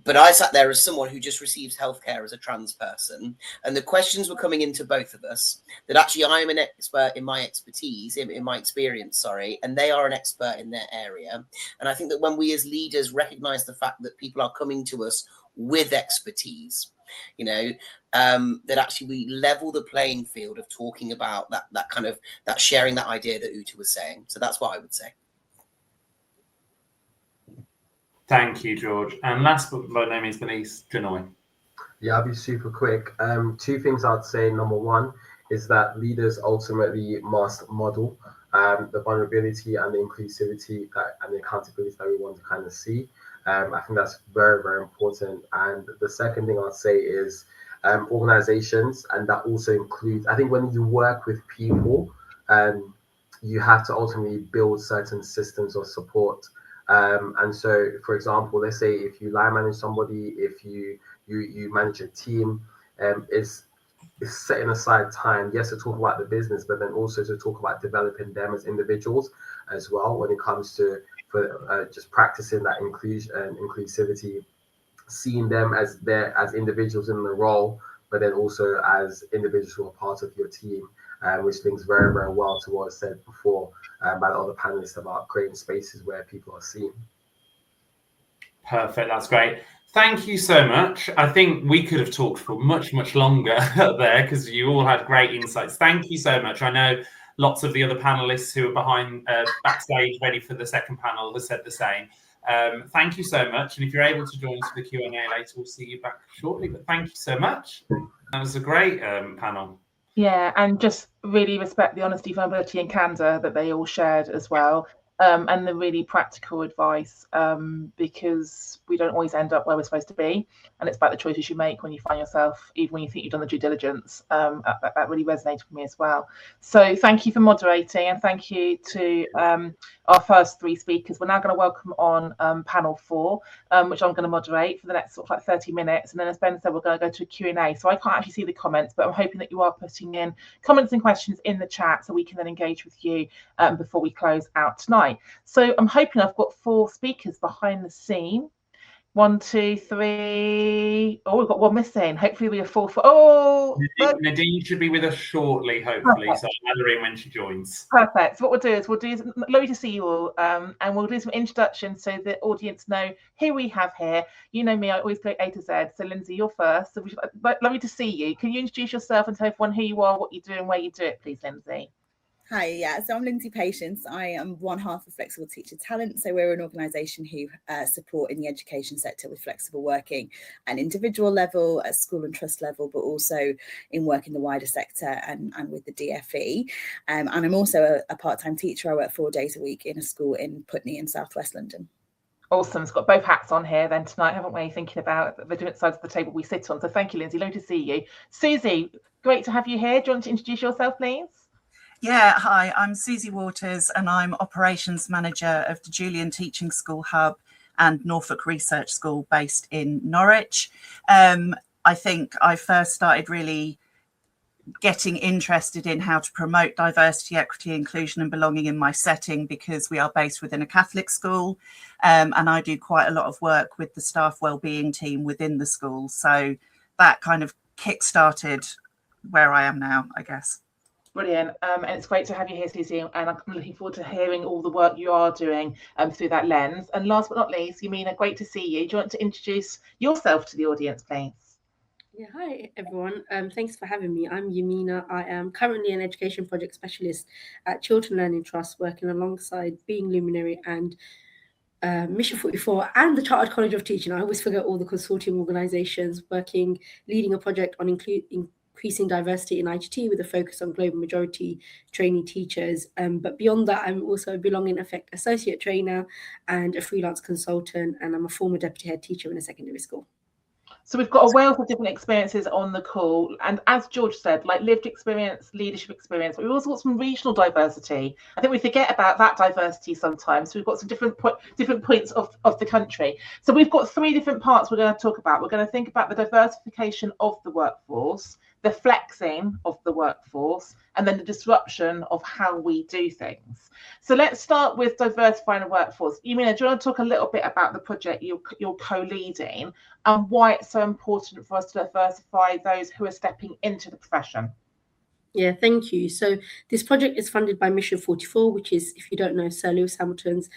But I sat there as someone who just receives healthcare as a trans person, and the questions were coming into both of us that actually I am an expert in my expertise, in my experience, sorry, and they are an expert in their area. And I think that when we as leaders recognize the fact that people are coming to us with expertise, you know, that actually we level the playing field of talking about that kind of that sharing that idea that Uta was saying. So that's what I would say. Thank you, George. And last but by no means least, Janoy. Yeah, I'll be super quick. Two things I'd say. Number one is that leaders ultimately must model the vulnerability and the inclusivity and the accountability that we want to kind of see. I think that's very, very important. And the second thing I'd say is organizations, and that also includes, I think when you work with people, you have to ultimately build certain systems of support. And so, for example, let's say if you line manage somebody, if you manage a team, is setting aside time, yes, to talk about the business, but then also to talk about developing them as individuals as well when it comes to just practicing that inclusion and inclusivity, seeing them as individuals in the role, but then also as individuals who are part of your team, which links very, very well to what I said before by the other panelists about creating spaces where people are seen. Perfect. That's great. Thank you so much. I think we could have talked for much, much longer there because you all had great insights. Thank you so much. I know lots of the other panelists who are behind backstage ready for the second panel have said the same. Thank you so much. And if you're able to join us for the Q&A later, we'll see you back shortly. But thank you so much. That was a great panel. Yeah, and just really respect the honesty, vulnerability and candor that they all shared as well. And the really practical advice, because we don't always end up where we're supposed to be. And it's about the choices you make when you find yourself, even when you think you've done the due diligence. That really resonated with me as well. So thank you for moderating, and thank you to our first three speakers. We're now going to welcome on panel 4, which I'm going to moderate for the next sort of like 30 minutes. And then as Ben said, we're going to go to a Q&A. So I can't actually see the comments, but I'm hoping that you are putting in comments and questions in the chat so we can then engage with you before we close out tonight. So I'm hoping I've got 4 speakers behind the scene. 1, 2, 3. Oh, we've got one missing. Hopefully we have 4. Oh, Nadine should be with us shortly, hopefully. Perfect. So I'll add her in when she joins. Perfect. So what we'll do is lovely to see you all, and we'll do some introductions so the audience know who we have here. You know me, I always go A to Z. So Lindsay, you're first. So lovely to see you. Can you introduce yourself and tell everyone who you are, what you do, and where you do it, please, Lindsay? Hi, yeah, so I'm Lindsay Patience. I am one half of Flexible Teacher Talent. So we're an organisation who support in the education sector with flexible working at an individual level, at school and trust level, but also in work in the wider sector and with the DFE. And I'm also a part-time teacher. I work 4 days a week in a school in Putney in South West London. Awesome. It's got both hats on here then tonight, haven't we? Thinking about the different sides of the table we sit on. So thank you, Lindsay. Lovely to see you. Susie, great to have you here. Do you want to introduce yourself, please? Yeah, hi, I'm Susie Waters and I'm Operations Manager of the Julian Teaching School Hub and Norfolk Research School based in Norwich. I think I first started really getting interested in how to promote diversity, equity, inclusion and belonging in my setting because we are based within a Catholic school, and I do quite a lot of work with the staff wellbeing team within the school. So that kind of kick-started where I am now, I guess. Brilliant. And it's great to have you here, Susie, and I'm looking forward to hearing all the work you are doing through that lens. And last but not least, Yamina, great to see you. Do you want to introduce yourself to the audience, please? Yeah, hi everyone. Thanks for having me. I'm Yamina. I am currently an education project specialist at Chiltern Learning Trust, working alongside Being Luminary and Mission 44 and the Chartered College of Teaching. I always forget all the consortium organisations leading a project on increasing diversity in ITT with a focus on global majority trainee teachers. But beyond that, I'm also a Belonging Effect Associate Trainer and a freelance consultant, and I'm a former deputy head teacher in a secondary school. So we've got a wealth of different experiences on the call, and as George said, like lived experience, leadership experience, but we've also got some regional diversity. I think we forget about that diversity sometimes. So we've got some different points of the country. So we've got 3 different parts we're going to talk about. We're going to think about the diversification of the workforce, the flexing of the workforce, and then the disruption of how we do things. So let's start with diversifying the workforce. Yamina, do you want to talk a little bit about the project you're co-leading and why it's so important for us to diversify those who are stepping into the profession? Yeah, thank you. So this project is funded by Mission 44, which is, if you don't know, Sir Lewis Hamilton's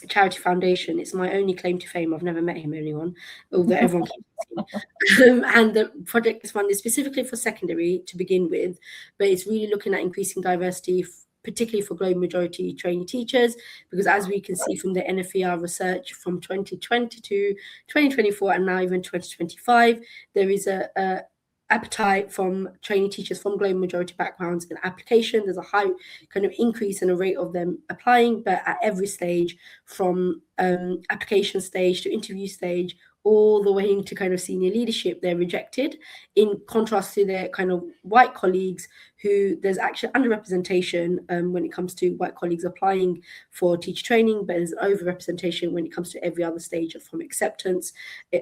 charity foundation. It's my only claim to fame. I've never met him, anyone, although everyone keeps him. And the project is funded specifically for secondary to begin with, but it's really looking at increasing diversity, particularly for global majority trainee teachers, because as we can see from the NFER research from 2020 to 2024 and now even 2025, there is a appetite from trainee teachers from global majority backgrounds in application. There's a high kind of increase in the rate of them applying, but at every stage, from application stage to interview stage, all the way into kind of senior leadership, they're rejected, in contrast to their kind of white colleagues who there's actually underrepresentation when it comes to white colleagues applying for teacher training, but there's overrepresentation when it comes to every other stage, from acceptance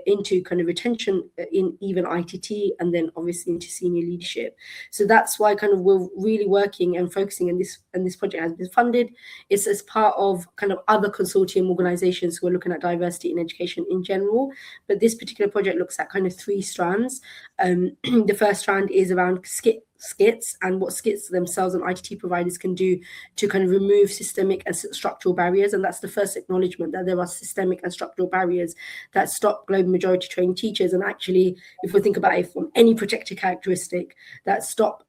into kind of retention in even ITT, and then obviously into senior leadership. So that's why kind of we're really working and focusing on this, and this project has been funded. It's as part of kind of other consortium organizations who are looking at diversity in education in general. But this particular project looks at kind of 3 strands. The first strand is around skits and what skits themselves and ITT providers can do to kind of remove systemic and structural barriers. And that's the first acknowledgement that there are systemic and structural barriers that stop global majority trained teachers. And actually, if we think about it from any protected characteristic, that stop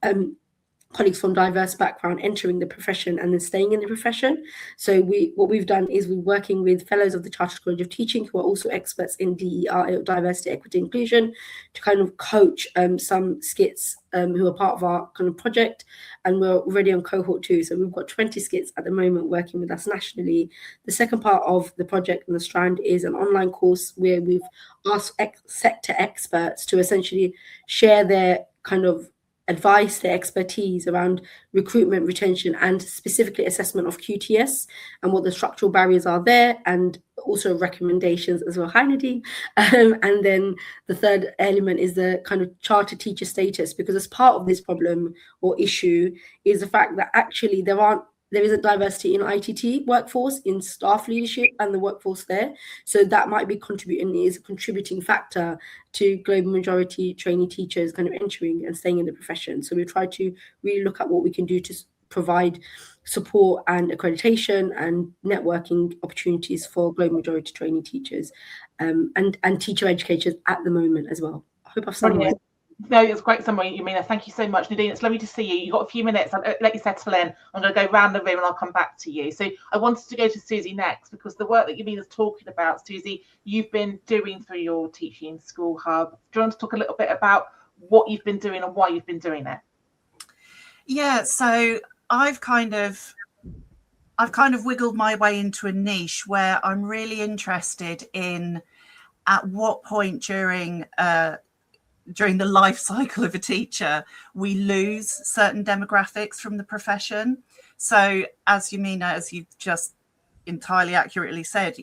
colleagues from diverse background entering the profession and then staying in the profession. So what we've done is we're working with fellows of the Chartered College of Teaching who are also experts in DER, diversity, equity, inclusion, to kind of coach some skits who are part of our kind of project. And we're already on cohort 2. So we've got 20 skits at the moment working with us nationally. The second part of the project and the strand is an online course where we've asked sector experts to essentially share their kind of advice, their expertise around recruitment, retention, and specifically assessment of QTS and what the structural barriers are there, and also recommendations as well. Hi, Nadine. And then the third element is the kind of charter teacher status, because as part of this problem or issue is the fact that actually there isn't diversity in ITT workforce, in staff leadership and the workforce there. So that might be is a contributing factor to global majority trainee teachers kind of entering and staying in the profession. So we try to really look at what we can do to provide support and accreditation and networking opportunities for global majority trainee teachers and teacher educators at the moment as well. I hope I've summarized. No, it's great summary, Yamina. Thank you so much. Nadine, it's lovely to see you. You've got a few minutes. I'll let you settle in. I'm going to go round the room and I'll come back to you. So I wanted to go to Susie next, because the work that Yamina's talking about, Susie, you've been doing through your Teaching School Hub. Do you want to talk a little bit about what you've been doing and why you've been doing it? Yeah, so I've kind of wiggled my way into a niche where I'm really interested in at what point during the life cycle of a teacher we lose certain demographics from the profession. So as Yamina, as you've just entirely accurately said,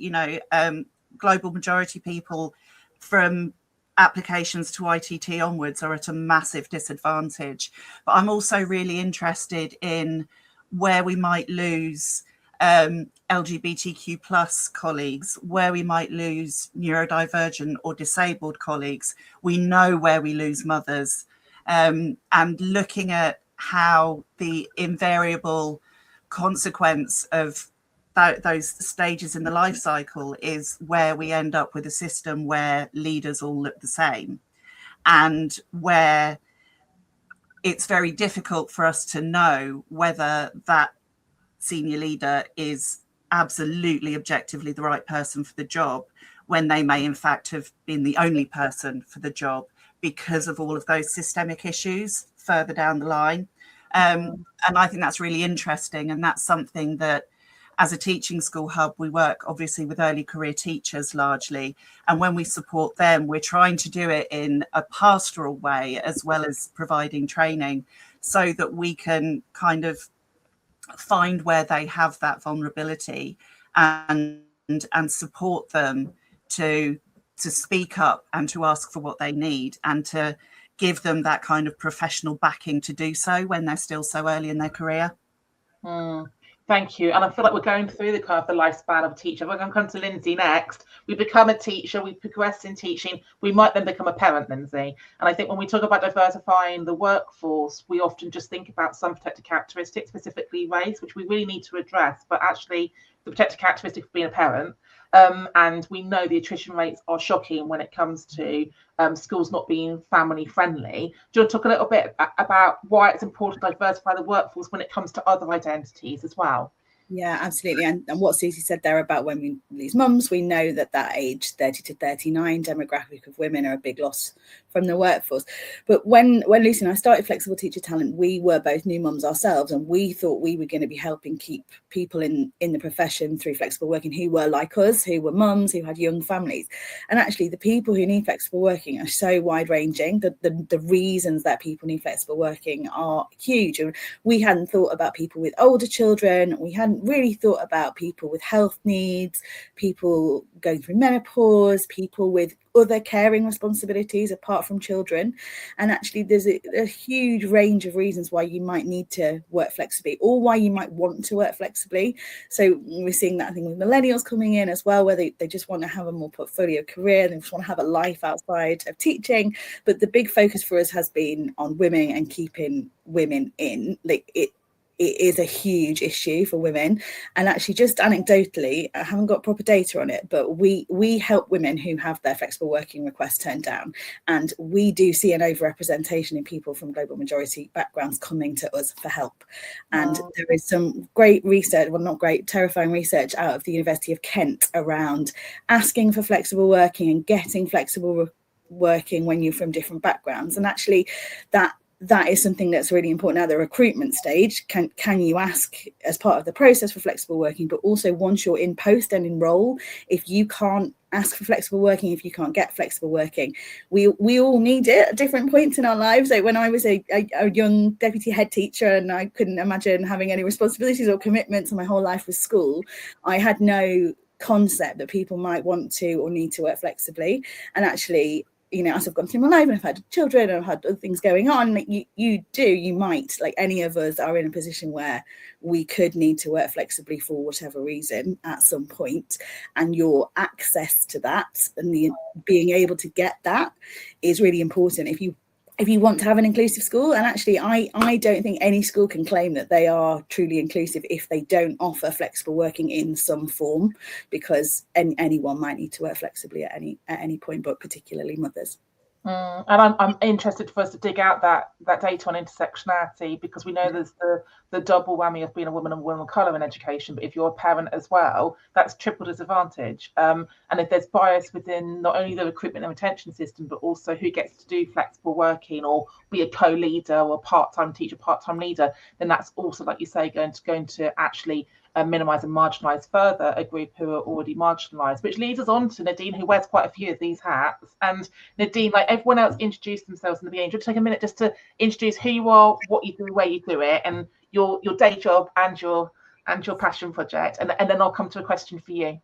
global majority people from applications to ITT onwards are at a massive disadvantage. But I'm also really interested in where we might lose LGBTQ plus colleagues, where we might lose neurodivergent or disabled colleagues. We know where we lose mothers, and looking at how the invariable consequence of those stages in the life cycle is where we end up with a system where leaders all look the same, and where it's very difficult for us to know whether that senior leader is absolutely objectively the right person for the job, when they may in fact have been the only person for the job because of all of those systemic issues further down the line. And I think that's really interesting. And that's something that, as a teaching school hub, we work obviously with early career teachers largely. And when we support them, we're trying to do it in a pastoral way as well as providing training, so that we can kind of find where they have that vulnerability and support them to speak up and to ask for what they need, and to give them that kind of professional backing to do so when they're still so early in their career. Thank you. And I feel like we're going through the kind of the lifespan of a teacher. We're going to come to Lindsay next. We become a teacher, we progress in teaching, we might then become a parent, Lindsay. And I think when we talk about diversifying the workforce, we often just think about some protected characteristics, specifically race, which we really need to address, but actually the protected characteristic of being a parent. And we know the attrition rates are shocking when it comes to schools not being family friendly. Do you want to talk a little bit about why it's important to diversify the workforce when it comes to other identities as well? Yeah, absolutely. And what Susie said there about when we lose mums, we know that age 30 to 39 demographic of women are a big loss from the workforce. But when Lucy and I started Flexible Teacher Talent, we were both new mums ourselves, and we thought we were going to be helping keep people in the profession through flexible working who were like us, who were mums, who had young families. And actually the people who need flexible working are so wide ranging. The reasons that people need flexible working are huge. And we hadn't thought about people with older children. We hadn't really thought about people with health needs, people going through menopause, people with other caring responsibilities apart from children. And actually there's a huge range of reasons why you might need to work flexibly, or why you might want to work flexibly. So we're seeing that thing with millennials coming in as well, where they just want to have a more portfolio career, they just want to have a life outside of teaching. But the big focus for us has been on women and keeping women in. Like it is a huge issue for women. And actually, just anecdotally, I haven't got proper data on it, but we help women who have their flexible working requests turned down. And we do see an overrepresentation in people from global majority backgrounds coming to us for help. And there is some great research, well, not great, terrifying research out of the University of Kent around asking for flexible working and getting flexible working when you're from different backgrounds. And actually that is something that's really important at the recruitment stage. Can you ask as part of the process for flexible working, but also once you're in post and enroll, if you can't ask for flexible working, if you can't get flexible working, we all need it at different points in our lives. Like when I was a young deputy head teacher and I couldn't imagine having any responsibilities or commitments, and my whole life was school, I had no concept that people might want to or need to work flexibly. And actually, you know, as I've gone through my life and I've had children and I've had other things going on, like you might, like any of us are in a position where we could need to work flexibly for whatever reason at some point. And your access to that and the being able to get that is really important if you want to have an inclusive school. And actually, I don't think any school can claim that they are truly inclusive if they don't offer flexible working in some form, because anyone might need to work flexibly at any point, but particularly mothers. And I'm interested for us to dig out that data on intersectionality, because we know there's the double whammy of being a woman and a woman of colour in education, but if you're a parent as well, that's triple disadvantage. And if there's bias within not only the recruitment and retention system, but also who gets to do flexible working or be a co-leader or part-time teacher, part-time leader, then that's also, like you say, going to actually minimise and marginalise further a group who are already marginalised, which leads us on to Nadine, who wears quite a few of these hats. And Nadine, like everyone else introduced themselves in the beginning, just take a minute just to introduce who you are, what you do, where you do it, and your day job and your passion project, and then I'll come to a question for you.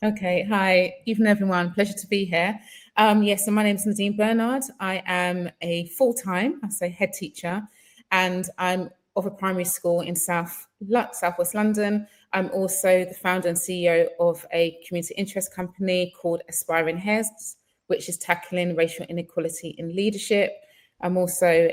Okay, hi, evening everyone, pleasure to be here. Yes, so my name is Nadine Bernard. I am a full-time, head teacher, and I'm of a primary school in Southwest London. I'm also the founder and CEO of a community interest company called Aspiring Heads, which is tackling racial inequality in leadership. I'm also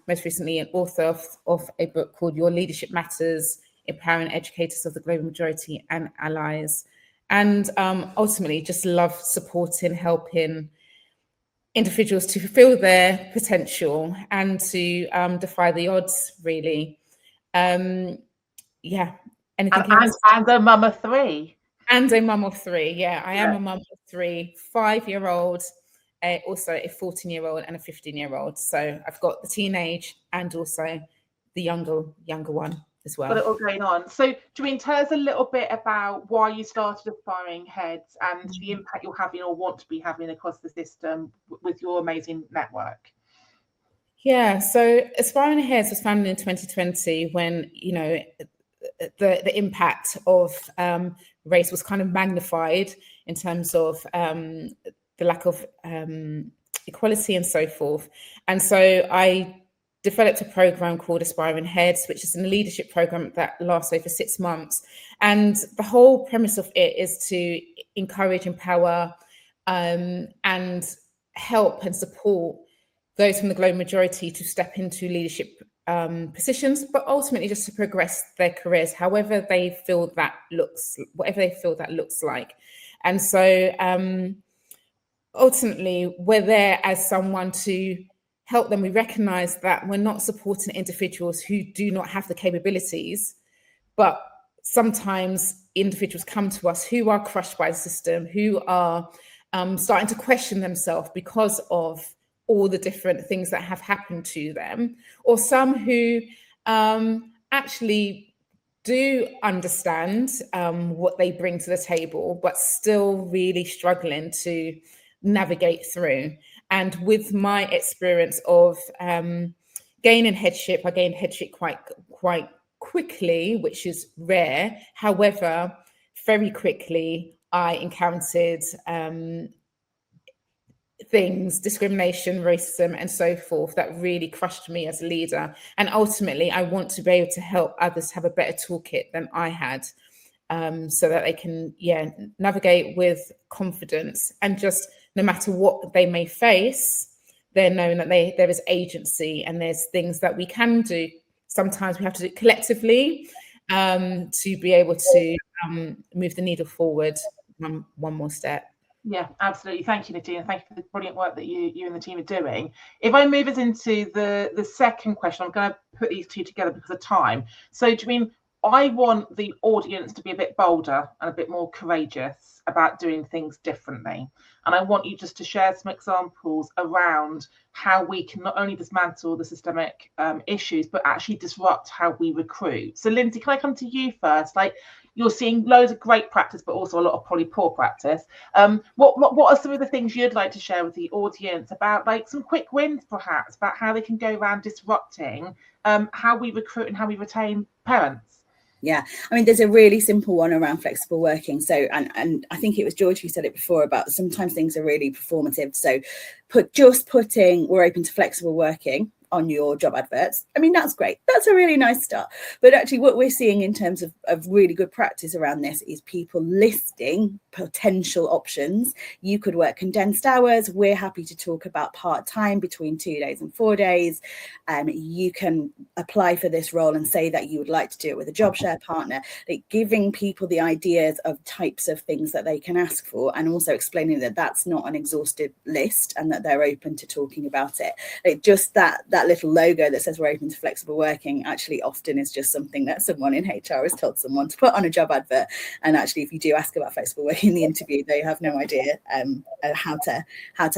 most recently an author of a book called Your Leadership Matters, Empowering Educators of the Global Majority and Allies. And ultimately just love supporting, helping individuals to fulfill their potential and to defy the odds, really. Any Anything else? And a mum of 3. And a mum of 3. Yeah, I am a mum of 3, 5-year-old, also a 14-year-old and a 15-year-old. So I've got the teenage and also the younger one as well. Got it all going on. So do you mean tell us a little bit about why you started Aspiring Heads and the impact you're having or want to be having across the system with your amazing network? Yeah, so Aspiring Heads was founded in 2020 when, the impact of race was kind of magnified in terms of the lack of equality and so forth. And so I developed a program called Aspiring Heads, which is a leadership program that lasts over 6 months. And the whole premise of it is to encourage, empower, and help and support those from the global majority to step into leadership positions, but ultimately just to progress their careers, whatever they feel that looks like. And so ultimately, we're there as someone to help them. We recognize that we're not supporting individuals who do not have the capabilities, but sometimes individuals come to us who are crushed by the system, who are starting to question themselves because of all the different things that have happened to them, or some who actually do understand what they bring to the table, but still really struggling to navigate through. And with my experience of gaining headship, I gained headship quite quickly, which is rare. However, very quickly, I encountered things, discrimination, racism, and so forth, that really crushed me as a leader. And ultimately, I want to be able to help others have a better toolkit than I had, so that they can, navigate with confidence, and just no matter what they may face, they're knowing that there is agency and there's things that we can do. Sometimes we have to do it collectively to be able to move the needle forward one more step. Yeah, absolutely. Thank you, Nadine. Thank you for the brilliant work that you and the team are doing. If I move us into the second question, I'm going to put these two together because of time. So do you mean I want the audience to be a bit bolder and a bit more courageous about doing things differently? And I want you just to share some examples around how we can not only dismantle the systemic issues, but actually disrupt how we recruit. So Lindsay, can I come to you first? Like, you're seeing loads of great practice, but also a lot of probably poor practice. What are some of the things you'd like to share with the audience about, like, some quick wins, perhaps, about how they can go around disrupting how we recruit and how we retain parents? Yeah, I mean, there's a really simple one around flexible working. So, and I think it was George who said it before about sometimes things are really performative. So putting we're open to flexible working on your job adverts. I mean, that's great. That's a really nice start. But actually what we're seeing in terms of really good practice around this is people listing potential options. You could work condensed hours. We're happy to talk about part-time between 2 days and 4 days. You can apply for this role and say that you would like to do it with a job share partner. Like, giving people the ideas of types of things that they can ask for, and also explaining that that's not an exhaustive list and that they're open to talking about it. Like, just that little logo that says we're open to flexible working actually often is just something that someone in HR has told someone to put on a job advert. And actually, if you do ask about flexible working in the interview, they have no idea how to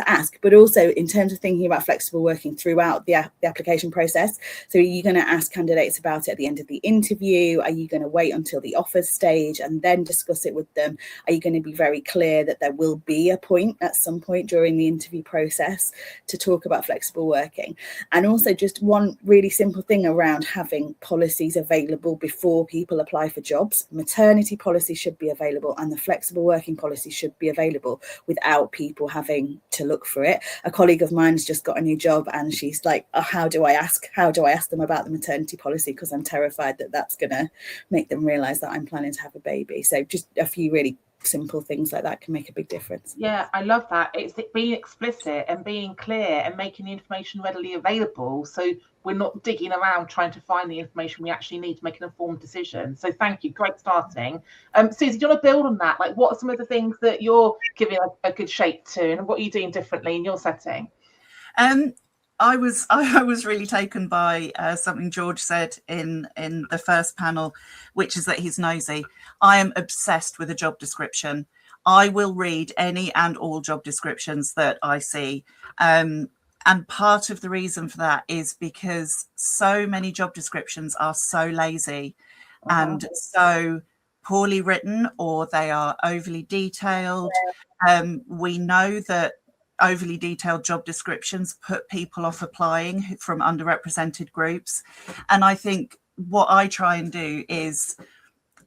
ask. But also in terms of thinking about flexible working throughout the application process. So are you going to ask candidates about it at the end of the interview? Are you going to wait until the offers stage and then discuss it with them? Are you going to be very clear that there will be a point at some point during the interview process to talk about flexible working? And also just one really simple thing around having policies available before people apply for jobs. Maternity policy should be available and the flexible working policy should be available without people having to look for it. A colleague of mine has just got a new job and she's like, oh, how do I ask them about the maternity policy? Because I'm terrified that that's going to make them realise that I'm planning to have a baby. So just a few really simple things like that can make a big difference. Yeah, I love that. It's being explicit and being clear and making the information readily available, so we're not digging around trying to find the information we actually need to make an informed decision. So thank you, great starting. Susie, do you want to build on that? Like, what are some of the things that you're giving a good shape to, and what are you doing differently in your setting? I was really taken by something George said in the first panel, which is that he's nosy. I am obsessed with a job description. I will read any and all job descriptions that I see. And part of the reason for that is because so many job descriptions are so lazy and so poorly written, or they are overly detailed. We know that overly detailed job descriptions put people off applying from underrepresented groups. And I think what I try and do is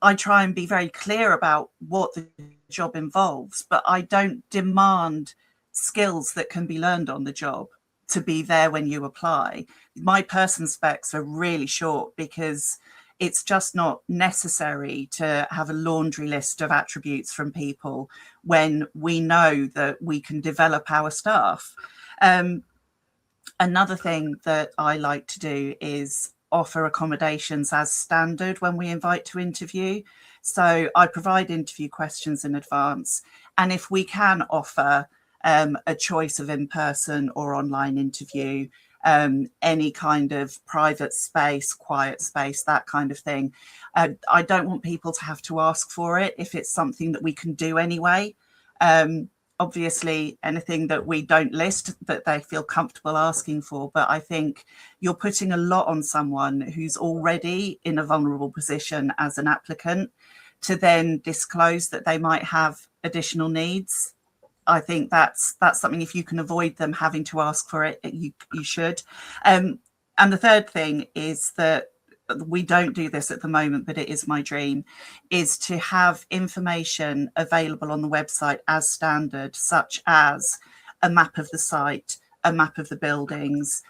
I try and be very clear about what the job involves, but I don't demand skills that can be learned on the job to be there when you apply. My person specs are really short because it's just not necessary to have a laundry list of attributes from people when we know that we can develop our staff. Another thing that I like to do is offer accommodations as standard when we invite to interview. So I provide interview questions in advance. And if we can offer a choice of in-person or online interview, any kind of private space, quiet space, that kind of thing. I don't want people to have to ask for it if it's something that we can do anyway. Obviously, anything that we don't list that they feel comfortable asking for. But I think you're putting a lot on someone who's already in a vulnerable position as an applicant to then disclose that they might have additional needs. I think that's something, if you can avoid them having to ask for it, you should. And the third thing is that we don't do this at the moment, but it is my dream, is to have information available on the website as standard, such as a map of the site, a map of the buildings,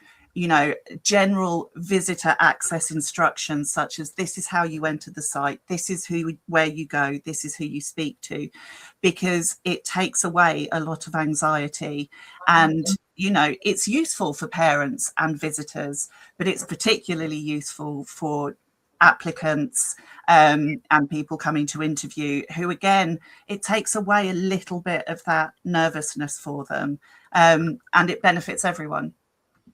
general visitor access instructions, such as this is how you enter the site, this is where you go, this is who you speak to, because it takes away a lot of anxiety. And it's useful for parents and visitors, but it's particularly useful for applicants and people coming to interview, who, again, it takes away a little bit of that nervousness for them, and it benefits everyone.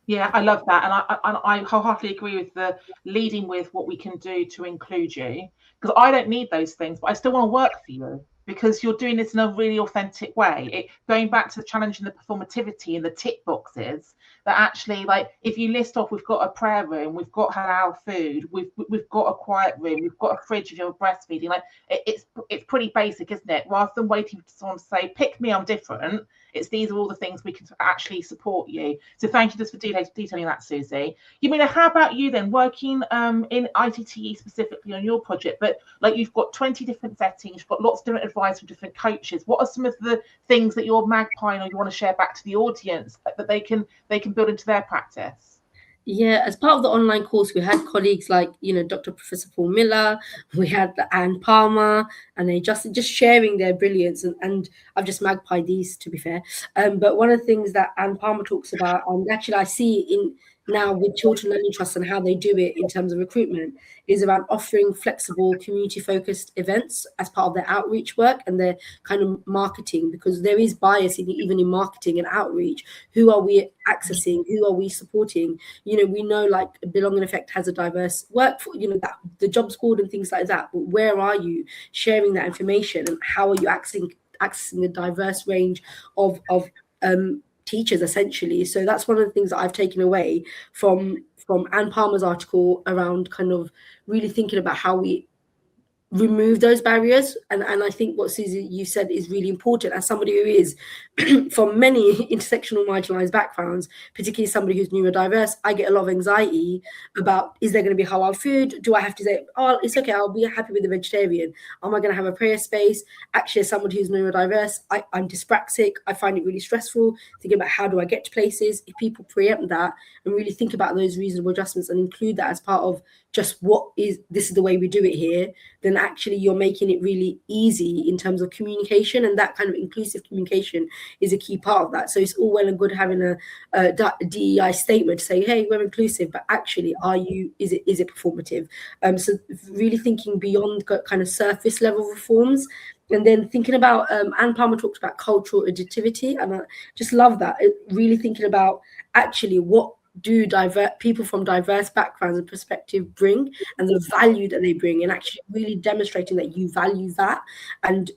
Yeah, I love that. And I wholeheartedly agree with the leading with what we can do to include you, because I don't need those things, but I still want to work for you because you're doing this in a really authentic way. Going back to the challenging the performativity and the tick boxes, that actually, like, if you list off, we've got a prayer room, we've got halal food, we've got a quiet room, we've got a fridge if you're breastfeeding, like it's pretty basic, isn't it? Rather than waiting for someone to say, pick me, I'm different. These are all the things we can actually support you. So thank you just for detailing that, Susie. How about you then, working in ITTE specifically on your project, but like you've got 20 different settings, you've got lots of different advice from different coaches. What are some of the things that you're magpieing or you want to share back to the audience that they can build into their practice? Yeah, as part of the online course, we had colleagues like, Dr. Professor Paul Miller, we had Anne Palmer, and they just sharing their brilliance. And I've just magpied these, to be fair. But one of the things that Anne Palmer talks about, and actually I see in now with Children Learning Trust and how they do it in terms of recruitment, is around offering flexible, community-focused events as part of their outreach work and their kind of marketing, because there is bias even in marketing and outreach. Who are we accessing? Who are we supporting? We know like Belong in Effect has a diverse workforce, that the jobs board and things like that. But where are you sharing that information, and how are you accessing a diverse range of teachers, essentially? So that's one of the things that I've taken away from Anne Palmer's article around kind of really thinking about how we remove those barriers. And I think what Susie, you said, is really important. As somebody who is from many intersectional marginalized backgrounds, particularly somebody who's neurodiverse, I get a lot of anxiety about, is there going to be halal food? Do I have to say, oh, it's okay, I'll be happy with the vegetarian? Am I going to have a prayer space? Actually, as somebody who's neurodiverse, I'm dyspraxic. I find it really stressful thinking about how do I get to places. If people preempt that and really think about those reasonable adjustments and include that as part of just this is the way we do it here, then actually you're making it really easy in terms of communication, and that kind of inclusive communication is a key part of that. So it's all well and good having a DEI statement to say, hey, we're inclusive, but actually, is it performative? So really thinking beyond kind of surface level reforms And then thinking about, Anne Palmer talks about cultural additivity, and I just love that. Really thinking about actually what do people from diverse backgrounds and perspective bring, and the value that they bring, and actually really demonstrating that you value that. And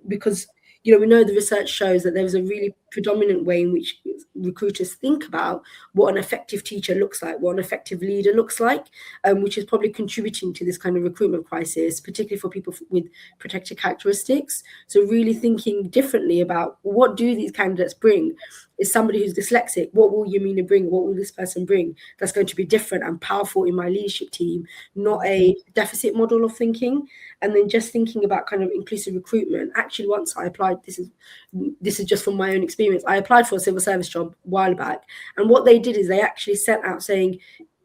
because, you know, we know the research shows that there's a really predominant way in which recruiters think about what an effective teacher looks like, what an effective leader looks like, which is probably contributing to this kind of recruitment crisis, particularly for people with protected characteristics. So really thinking differently about what do these candidates bring. Is somebody who's dyslexic, what will Yamina bring? What will this person bring that's going to be different and powerful in my leadership team, not a deficit model of thinking? And then just thinking about kind of inclusive recruitment. Actually, once I applied, this is just from my own experience, I applied for a civil service job a while back, and what they did is they actually sent out saying,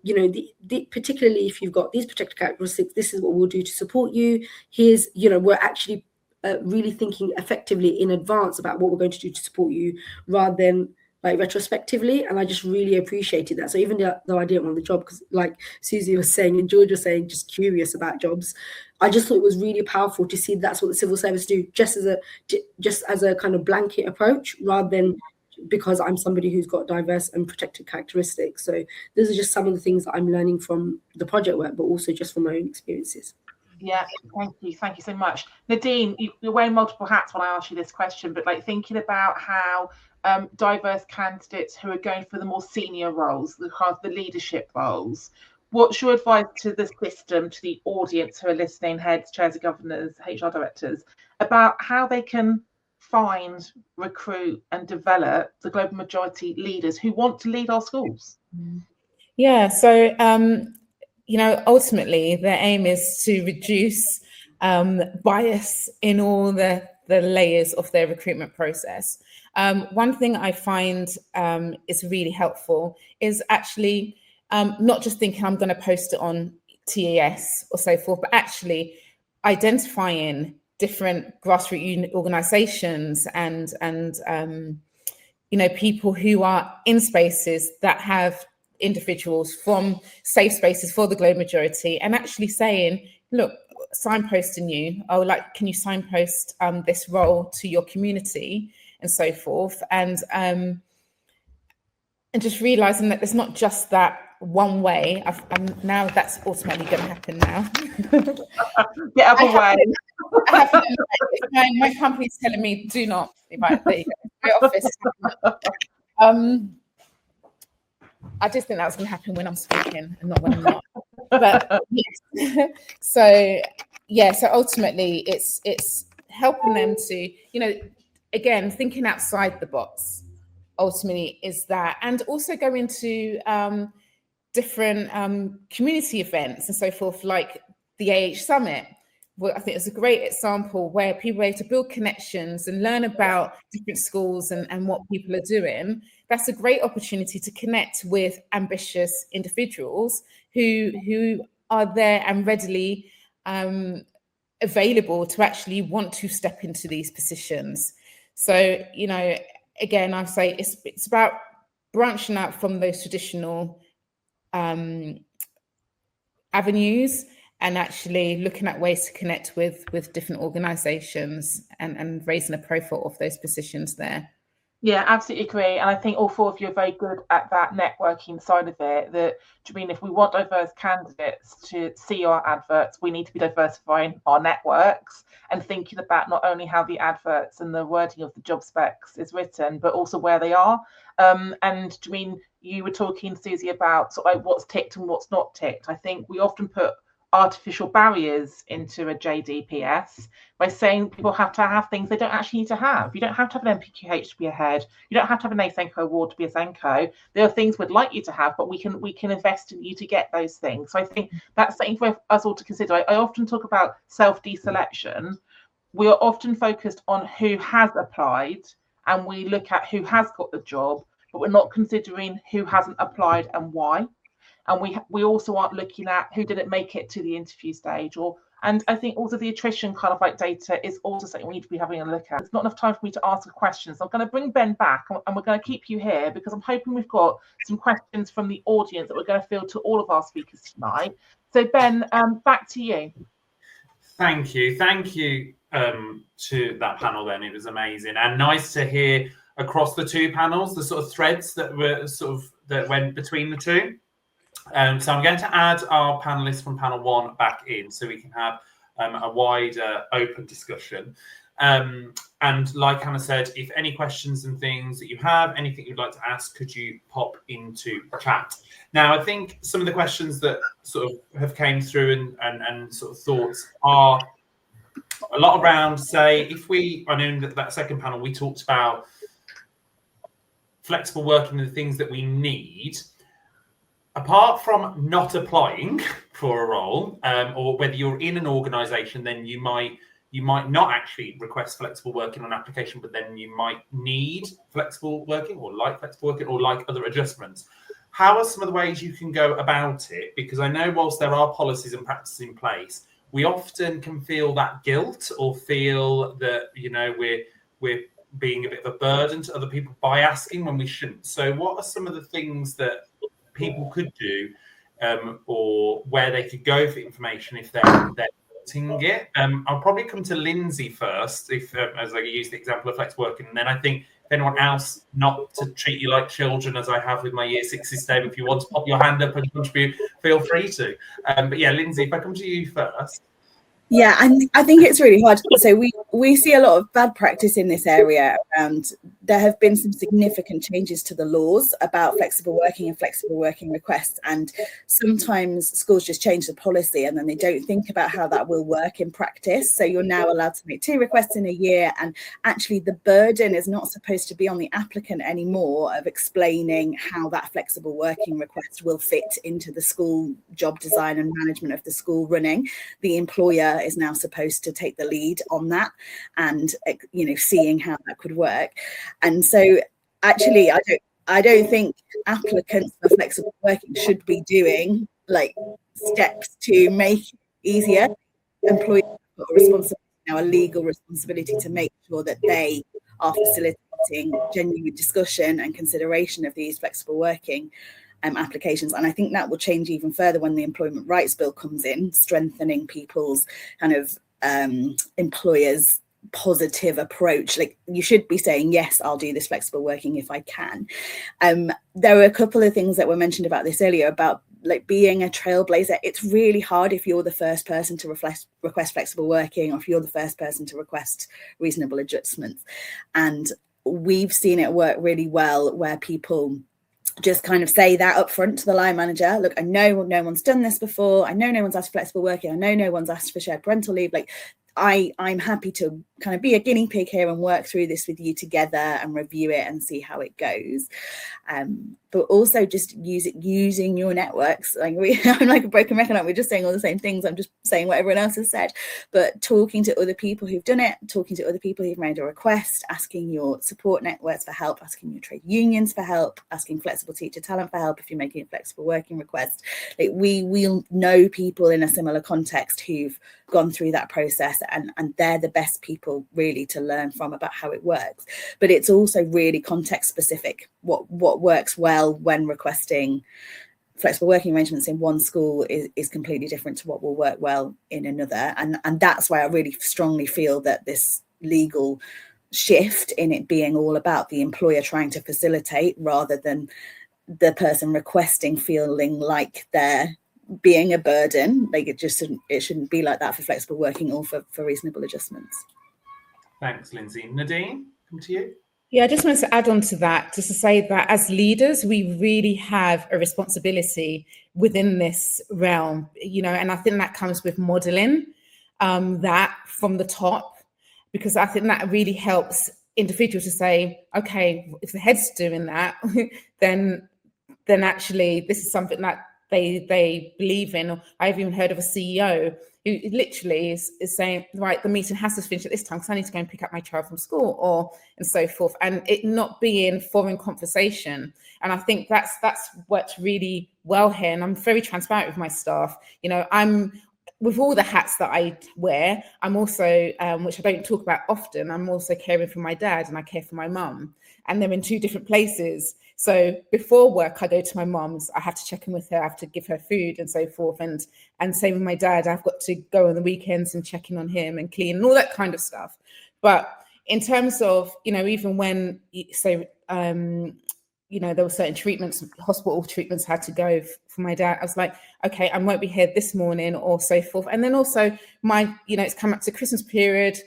you know, particularly if you've got these protected characteristics, this is what we'll do to support you. Here's, you know, we're actually really thinking effectively in advance about what we're going to do to support you, rather than like retrospectively. And I just really appreciated that. So even though I didn't want the job, because like Susie was saying and George was saying, just curious about jobs, I just thought it was really powerful to see that's what the civil service do, just as a kind of blanket approach, rather than because I'm somebody who's got diverse and protected characteristics. So those are just some of the things that I'm learning from the project work, but also just from my own experiences. Yeah, thank you so much. Nadine, you're wearing multiple hats when I ask you this question, but like thinking about how diverse candidates who are going for the more senior roles, the leadership roles, what's your advice to the system, to the audience who are listening, heads, chairs of governors, HR directors, about how they can find, recruit and develop the global majority leaders who want to lead our schools? Yeah, so you know, ultimately the aim is to reduce bias in all the layers of their recruitment process. One thing I find is really helpful is actually not just thinking I'm going to post it on TAS or so forth, but actually identifying different grassroots organizations and you know, people who are in spaces that have individuals from safe spaces for the global majority, and actually saying, look, signposting you, oh, like, can you signpost this role to your community and so forth, and just realizing that there's not just that one way. Now that's ultimately going to happen now. Get out of the way. My company's telling me do not. Right, there you go. Office. I just think that was going to happen when I'm speaking and not when I'm not. But yes. So ultimately it's helping them to, you know, again, thinking outside the box ultimately is that, and also going to different community events and so forth, like the AH Summit. Well, I think it's a great example where people are able to build connections and learn about different schools and what people are doing. That's a great opportunity to connect with ambitious individuals who are there and readily available to actually want to step into these positions. So, you know, again, I say it's about branching out from those traditional avenues and actually looking at ways to connect with different organizations and raising a profile of those positions there. Yeah, absolutely agree. And I think all four of you are very good at that networking side of it. That, I mean, if we want diverse candidates to see our adverts, we need to be diversifying our networks and thinking about not only how the adverts and the wording of the job specs is written, but also where they are. And I mean, you were talking, Susie, about sort of like what's ticked and what's not ticked. I think we often put artificial barriers into a JDPS by saying people have to have things they don't actually need to have. You don't have to have an MPQH to be a head. You don't have to have an ASENCO award to be a SENCO. There are things we'd like you to have, but we can invest in you to get those things. So I think that's something for us all to consider. I often talk about self-deselection. We are often focused on who has applied and we look at who has got the job, but we're not considering who hasn't applied and why. And we also aren't looking at who didn't make it to the interview stage, and I think also the attrition kind of like data is also something we need to be having a look at. There's not enough time for me to ask questions. I'm going to bring Ben back and we're going to keep you here because I'm hoping we've got some questions from the audience that we're going to field to all of our speakers tonight. So Ben, back to you. Thank you. to that panel then. It was amazing and nice to hear across the two panels the sort of threads that went between the two. So I'm going to add our panelists from panel 1 back in so we can have a wider open discussion. And like Hannah said, if any questions and things that you have, anything you'd like to ask, could you pop into the chat? Now, I think some of the questions that sort of have came through and sort of thoughts are a lot around, say, I know that second panel, we talked about flexible working and the things that we need. Apart from not applying for a role, or whether you're in an organisation, then you might not actually request flexible working on application, but then you might need flexible working or like other adjustments. How are some of the ways you can go about it? Because I know whilst there are policies and practices in place, we often can feel that guilt or feel that, you know, we're being a bit of a burden to other people by asking when we shouldn't. So what are some of the things that people could do, or where they could go for information if they're wanting it? I'll probably come to Lindsay first, as I use the example of flex working, and then I think if anyone else, not to treat you like children as I have with my year sixes today, if you want to pop your hand up and contribute, feel free to. But yeah, Lindsay, if I come to you first. Yeah, and I think it's really hard. So we see a lot of bad practice in this area around. There have been some significant changes to the laws about flexible working and flexible working requests, and sometimes schools just change the policy and then they don't think about how that will work in practice. So you're now allowed to make 2 requests in a year, and actually the burden is not supposed to be on the applicant anymore of explaining how that flexible working request will fit into the school job design and management of the school running. The employer is now supposed to take the lead on that and, you know, seeing how that could work. And so actually I don't think applicants for flexible working should be doing like steps to make it easier. Employers have got a responsibility now, a legal responsibility, to make sure that they are facilitating genuine discussion and consideration of these flexible working applications. And I think that will change even further when the Employment Rights Bill comes in, strengthening people's kind of employers' positive approach. Like, you should be saying, yes, I'll do this flexible working if I can. There were a couple of things that were mentioned about this earlier about like being a trailblazer. It's really hard if you're the first person to request flexible working, or if you're the first person to request reasonable adjustments. And we've seen it work really well where people just kind of say that up front to the line manager. Look, I know no one's done this before. I know no one's asked for flexible working. I know no one's asked for shared parental leave. Like, I'm happy to kind of be a guinea pig here and work through this with you together and review it and see how it goes. But also just using your networks. Like I'm like a broken record. We're just saying all the same things. I'm just saying what everyone else has said. But talking to other people who've done it, talking to other people who've made a request, asking your support networks for help, asking your trade unions for help, asking flexible teacher talent for help if you're making a flexible working request. Like we'll know people in a similar context who've gone through that process, and they're the best people really to learn from about how it works. But it's also really context specific. What works well when requesting flexible working arrangements in one school is completely different to what will work well in another. And that's why I really strongly feel that this legal shift in it being all about the employer trying to facilitate rather than the person requesting feeling like they're being a burden. Like it shouldn't be like that for flexible working or for reasonable adjustments. Thanks, Lindsay. Nadine, come to you. Yeah, I just wanted to add on to that, just to say that as leaders, we really have a responsibility within this realm, you know, and I think that comes with modeling that from the top, because I think that really helps individuals to say, okay, if the head's doing that, then actually this is something that they believe in. Or I've even heard of a CEO who literally is saying, right, the meeting has to finish at this time because I need to go and pick up my child from school, or and so forth, and it not being foreign conversation. And I think that's worked really well here. And I'm very transparent with my staff. You know, I'm with all the hats that I wear, I'm also, which I don't talk about often, I'm also caring for my dad and I care for my mum, and they're in 2 different places. So before work, I go to my mum's. I have to check in with her. I have to give her food and so forth. And same with my dad. I've got to go on the weekends and check in on him and clean and all that kind of stuff. But in terms of, even when, there were certain treatments, hospital treatments had to go for my dad. I was like, okay, I won't be here this morning or so forth. And then also it's come up to Christmas period.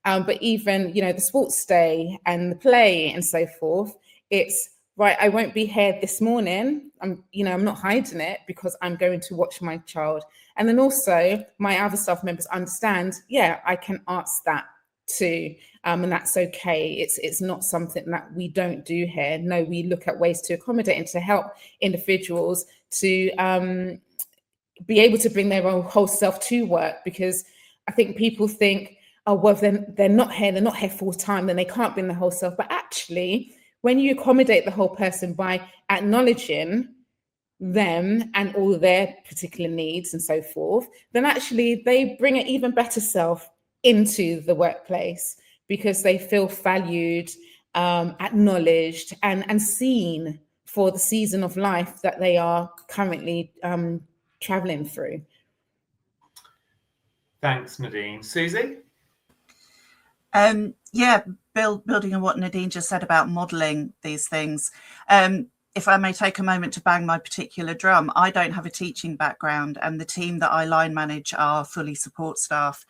But even, the sports day and the play and so forth, it's right. I won't be here this morning. I'm not hiding it because I'm going to watch my child. And then also my other staff members understand, I can ask that too. And that's okay. It's not something that we don't do here. No, we look at ways to accommodate and to help individuals to be able to bring their own whole self to work, because I think people think, oh, well, then they're not here full time, then they can't bring the whole self. But actually, when you accommodate the whole person by acknowledging them and all their particular needs and so forth, then actually they bring an even better self into the workplace because they feel valued, acknowledged, and seen for the season of life that they are currently traveling through. Thanks, Nadine. Susie? Building on what Nadine just said about modelling these things. If I may take a moment to bang my particular drum, I don't have a teaching background, and the team that I line manage are fully support staff.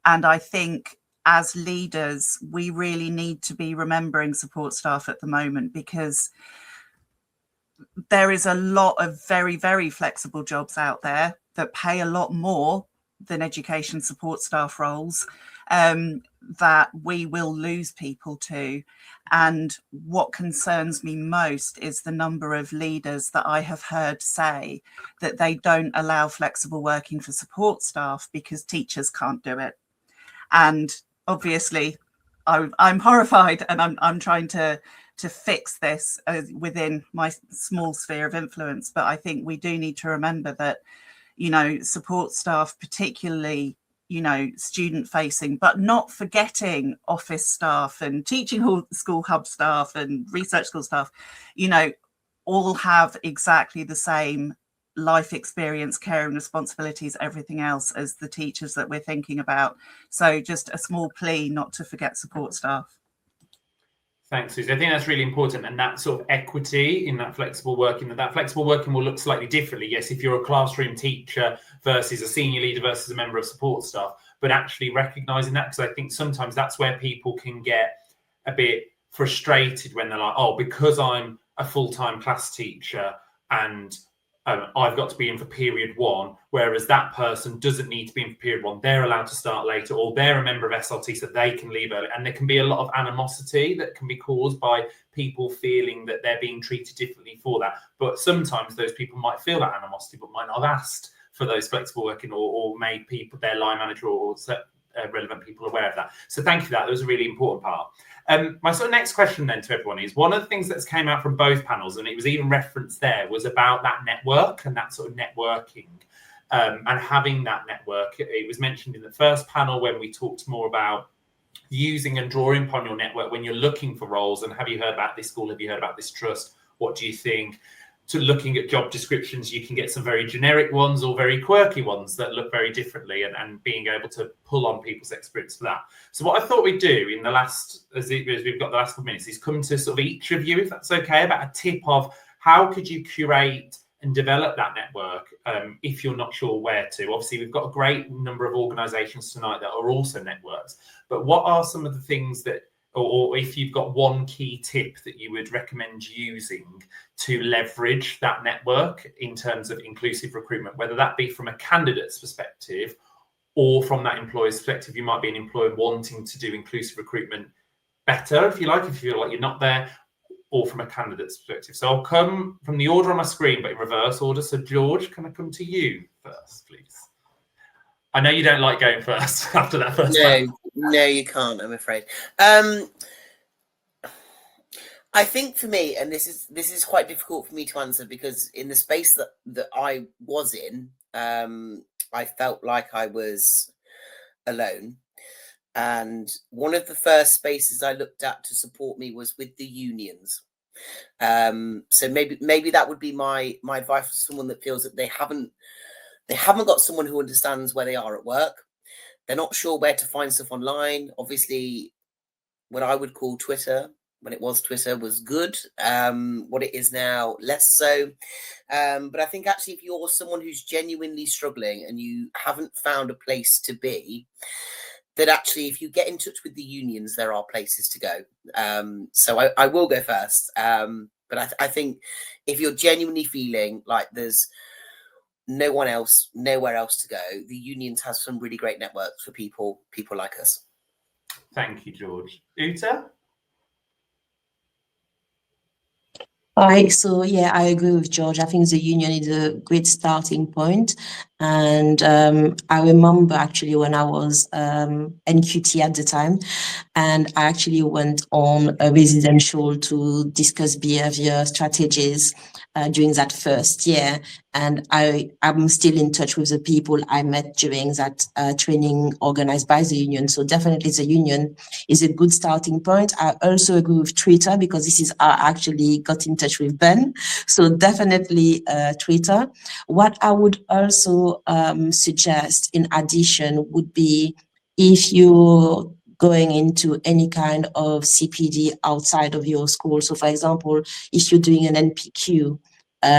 And I think as leaders, we really need to be remembering support staff at the moment, because there is a lot of very, very flexible jobs out there that pay a lot more than education support staff roles, that we will lose people to. And what concerns me most is the number of leaders that I have heard say that they don't allow flexible working for support staff because teachers can't do it. And obviously I'm horrified, and I'm trying to fix this within my small sphere of influence. But I think we do need to remember that, support staff, particularly, student facing, but not forgetting office staff and teaching school hub staff and research school staff, all have exactly the same life experience, care and responsibilities, everything else, as the teachers that we're thinking about. So just a small plea not to forget support staff. Thanks, Susie. I think that's really important, and that sort of equity in that flexible working, that flexible working will look slightly differently. Yes, if you're a classroom teacher versus a senior leader versus a member of support staff, but actually recognising that, because I think sometimes that's where people can get a bit frustrated when they're like, oh, because I'm a full-time class teacher and I've got to be in for period one, whereas that person doesn't need to be in for period one. They're allowed to start later, or they're a member of SLT, so they can leave early. And there can be a lot of animosity that can be caused by people feeling that they're being treated differently for that. But sometimes those people might feel that animosity, but might not have asked for those flexible working or made people, their line manager or relevant people aware of that. So thank you for that. That was a really important part. My sort of next question then to everyone is, one of the things that's came out from both panels, and it was even referenced there, was about that network and that sort of networking and having that network. It was mentioned in the first panel when we talked more about using and drawing upon your network when you're looking for roles. And have you heard about this school? Have you heard about this trust? What do you think? To looking at job descriptions, you can get some very generic ones or very quirky ones that look very differently, and being able to pull on people's experience for that. So what I thought we'd do in the last, as we've got the last couple of minutes, is come to sort of each of you, if that's okay, about a tip of how could you curate and develop that network if you're not sure where to. Obviously, we've got a great number of organisations tonight that are also networks, but what are some of the things that, or if you've got one key tip that you would recommend using to leverage that network in terms of inclusive recruitment, whether that be from a candidate's perspective or from that employer's perspective. You might be an employer wanting to do inclusive recruitment better, if you like, if you feel like you're not there, or from a candidate's perspective. So I'll come from the order on my screen, but in reverse order. So George, can I come to you first, please? I know you don't like going first after that first one. No, you can't, I'm afraid. I think for me, and this is quite difficult for me to answer, because in the space that I was in, I felt like I was alone. And one of the first spaces I looked at to support me was with the unions. So maybe that would be my advice for someone that feels that they haven't got someone who understands where they are at work. They're not sure where to find stuff online. Obviously, what I would call Twitter, when it was Twitter, was good. What it is now, less so. But I think actually, if you're someone who's genuinely struggling and you haven't found a place to be, that actually, if you get in touch with the unions, there are places to go. So I will go first. But I think if you're genuinely feeling like there's nowhere else to go, the unions have some really great networks for people like us. Thank you, George. Uta? So yeah, I agree with George. I think the union is a great starting point. And I remember actually when I was NQT at the time, and I actually went on a residential to discuss behavior strategies during that first year. And I'm still in touch with the people I met during that training organized by the union. So definitely the union is a good starting point. I also agree with Twitter, because this is how I actually got in touch with Ben. So definitely Twitter. What I would also suggest in addition would be, if you're going into any kind of CPD outside of your school. So for example, if you're doing an NPQ,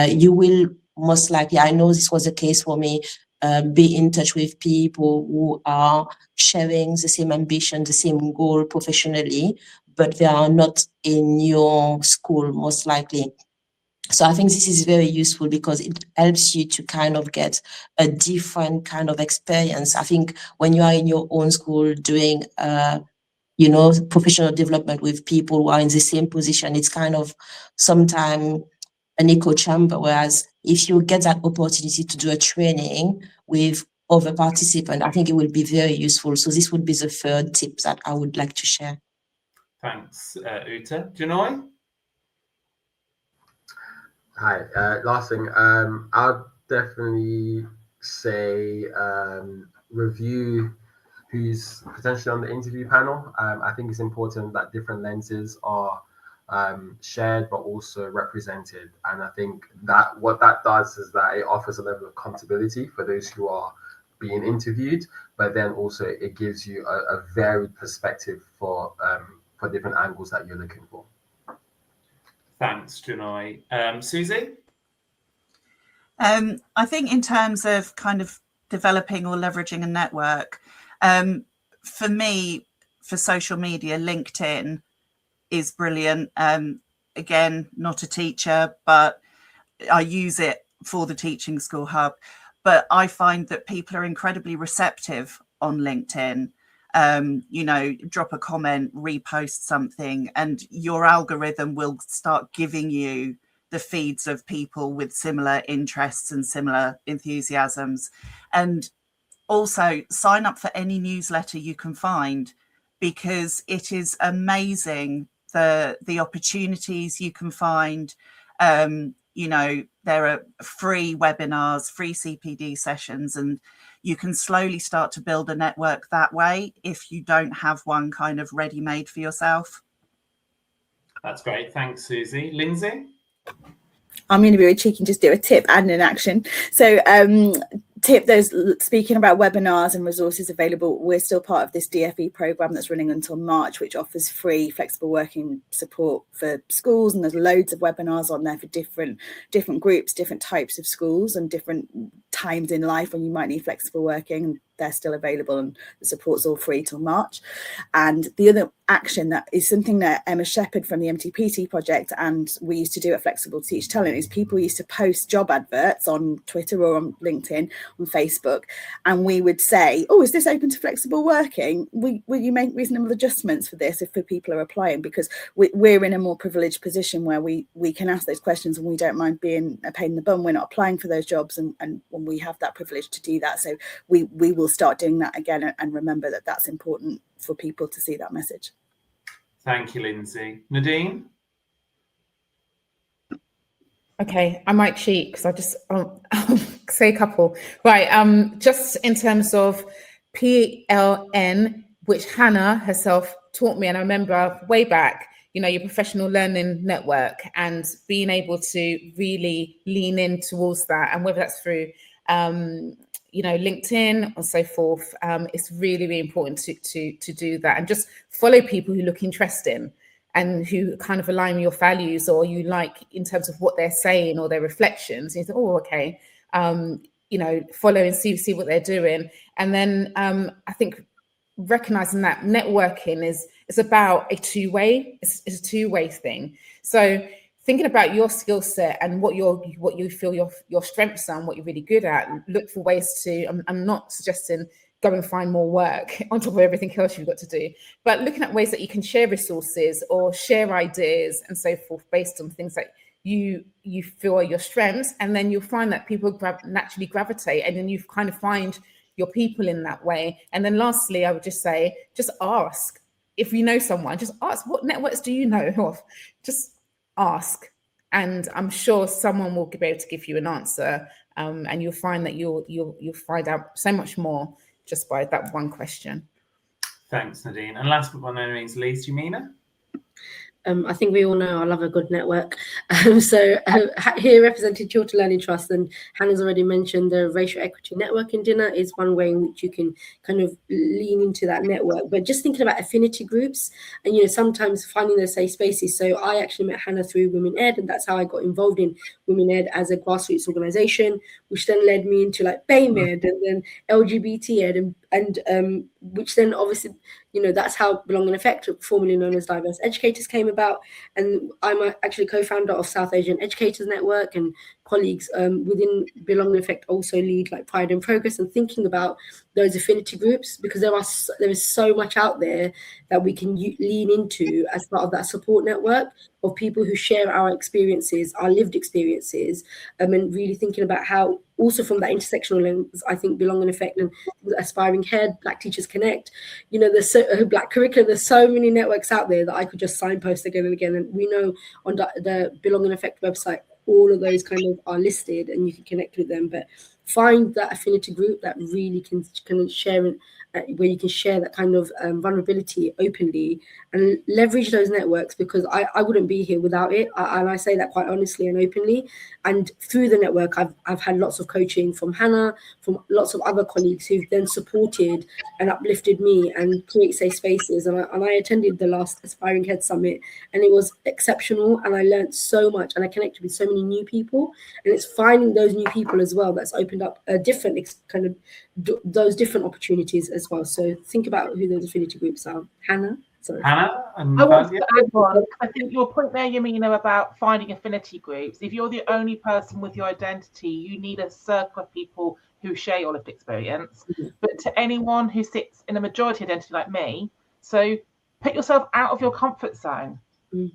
you will most likely, I know this was the case for me, be in touch with people who are sharing the same ambition, the same goal professionally, but they are not in your school, most likely. So I think this is very useful because it helps you to kind of get a different kind of experience. I think when you are in your own school doing, professional development with people who are in the same position, it's kind of sometimes an echo chamber. Whereas if you get that opportunity to do a training with other participants, I think it will be very useful. So this would be the third tip that I would like to share. Thanks, Uta. Janoy? Hi. Last thing, I'd definitely say review who's potentially on the interview panel. I think it's important that different lenses are shared but also represented, and I think that what that does is that it offers a level of accountability for those who are being interviewed, but then also it gives you a varied perspective for different angles that you're looking for. Thanks, Janoy. Susie? I think in terms of kind of developing or leveraging a network, for me, for social media, LinkedIn is brilliant. Again, not a teacher, but I use it for the Teaching School Hub. But I find that people are incredibly receptive on LinkedIn. Drop a comment, repost something, and your algorithm will start giving you the feeds of people with similar interests and similar enthusiasms. And also sign up for any newsletter you can find, because it is amazing the opportunities you can find. There are free webinars, free CPD sessions, and you can slowly start to build a network that way if you don't have one kind of ready-made for yourself. That's great. Thanks, Susie. Lindsay? I'm going to be really cheeky and just do a tip and an action. So tip, those speaking about webinars and resources available, we're still part of this DFE program that's running until March, which offers free flexible working support for schools, and there's loads of webinars on there for different groups, different types of schools, and different times in life when you might need flexible working. They're still available, and the support's all free till March. And the other action that is something that Emma Shepherd from the MTPT project and we used to do at Flexible Teach Talent is people used to post job adverts on Twitter or on LinkedIn, on Facebook, and we would say, oh, is this open to flexible working? Will you make reasonable adjustments for this if people are applying? Because we're in a more privileged position where we can ask those questions and we don't mind being a pain in the bum. We're not applying for those jobs, and when we have that privilege to do that, so we will start doing that again, and remember that that's important for people to see that message. Thank you, Lindsay. Nadine? Okay, I might cheat because I'll say a couple. Right, just in terms of PLN, which Hannah herself taught me, and I remember way back, your professional learning network, and being able to really lean in towards that, and whether that's through LinkedIn or so forth, it's really, really important to do that, and just follow people who look interesting and who kind of align with your values, or you like in terms of what they're saying or their reflections. And you think, oh, okay, follow and see what they're doing. And then I think recognizing that networking is about a two-way. It's a two-way thing. So thinking about your skill set and what you feel your strengths are and what you're really good at, look for ways to. I'm not suggesting go and find more work on top of everything else you've got to do, but looking at ways that you can share resources or share ideas and so forth based on things that you feel are your strengths, and then you'll find that people naturally gravitate, and then you kind of find your people in that way. And then lastly, I would just say, just ask. If you know someone, just ask, what networks do you know of? Just ask, and I'm sure someone will be able to give you an answer, and you'll find that you'll find out so much more just by that one question. Thanks, Nadine. And last but by no means least, Yamina. I think we all know I love a good network. Here represented Chiltern Learning Trust, and Hannah's already mentioned the Racial Equity Networking Dinner is one way in which you can kind of lean into that network. But just thinking about affinity groups and, sometimes finding those safe spaces. So I actually met Hannah through Women Ed, and that's how I got involved in Women Ed as a grassroots organisation, which then led me into like BAME Ed and then LGBT Ed and which then obviously, that's how Belong in Effect, formerly known as Diverse Educators, came about. And I'm actually co-founder of South Asian Educators Network, and colleagues within Belong in Effect also lead like Pride and Progress, and thinking about those affinity groups, because there is so much out there that we can lean into as part of that support network of people who share our experiences, our lived experiences, and really thinking about how, also from that intersectional lens, I think Belong in Effect and Aspiring Head, Black Teachers Connect, there's Black Curriculum, there's so many networks out there that I could just signpost again and again. And we know on the Belong in Effect website, all of those kind of are listed and you can connect with them. But find that affinity group that really can share it, where you can share that kind of vulnerability openly, and leverage those networks, because I wouldn't be here without it. And I say that quite honestly and openly. And through the network, I've had lots of coaching from Hannah, from lots of other colleagues who've then supported and uplifted me and create safe spaces. And I attended the last Aspiring Head Summit, and it was exceptional. And I learned so much, and I connected with so many new people. And it's finding those new people as well that's opened up a different kind of those different opportunities as well. So think about who those affinity groups are. Hannah? Sorry. Hannah? I want to add one. I think your point there, Yamina, about finding affinity groups. If you're the only person with your identity, you need a circle of people who share your lived experience. Mm-hmm. But to anyone who sits in a majority identity like me, so put yourself out of your comfort zone.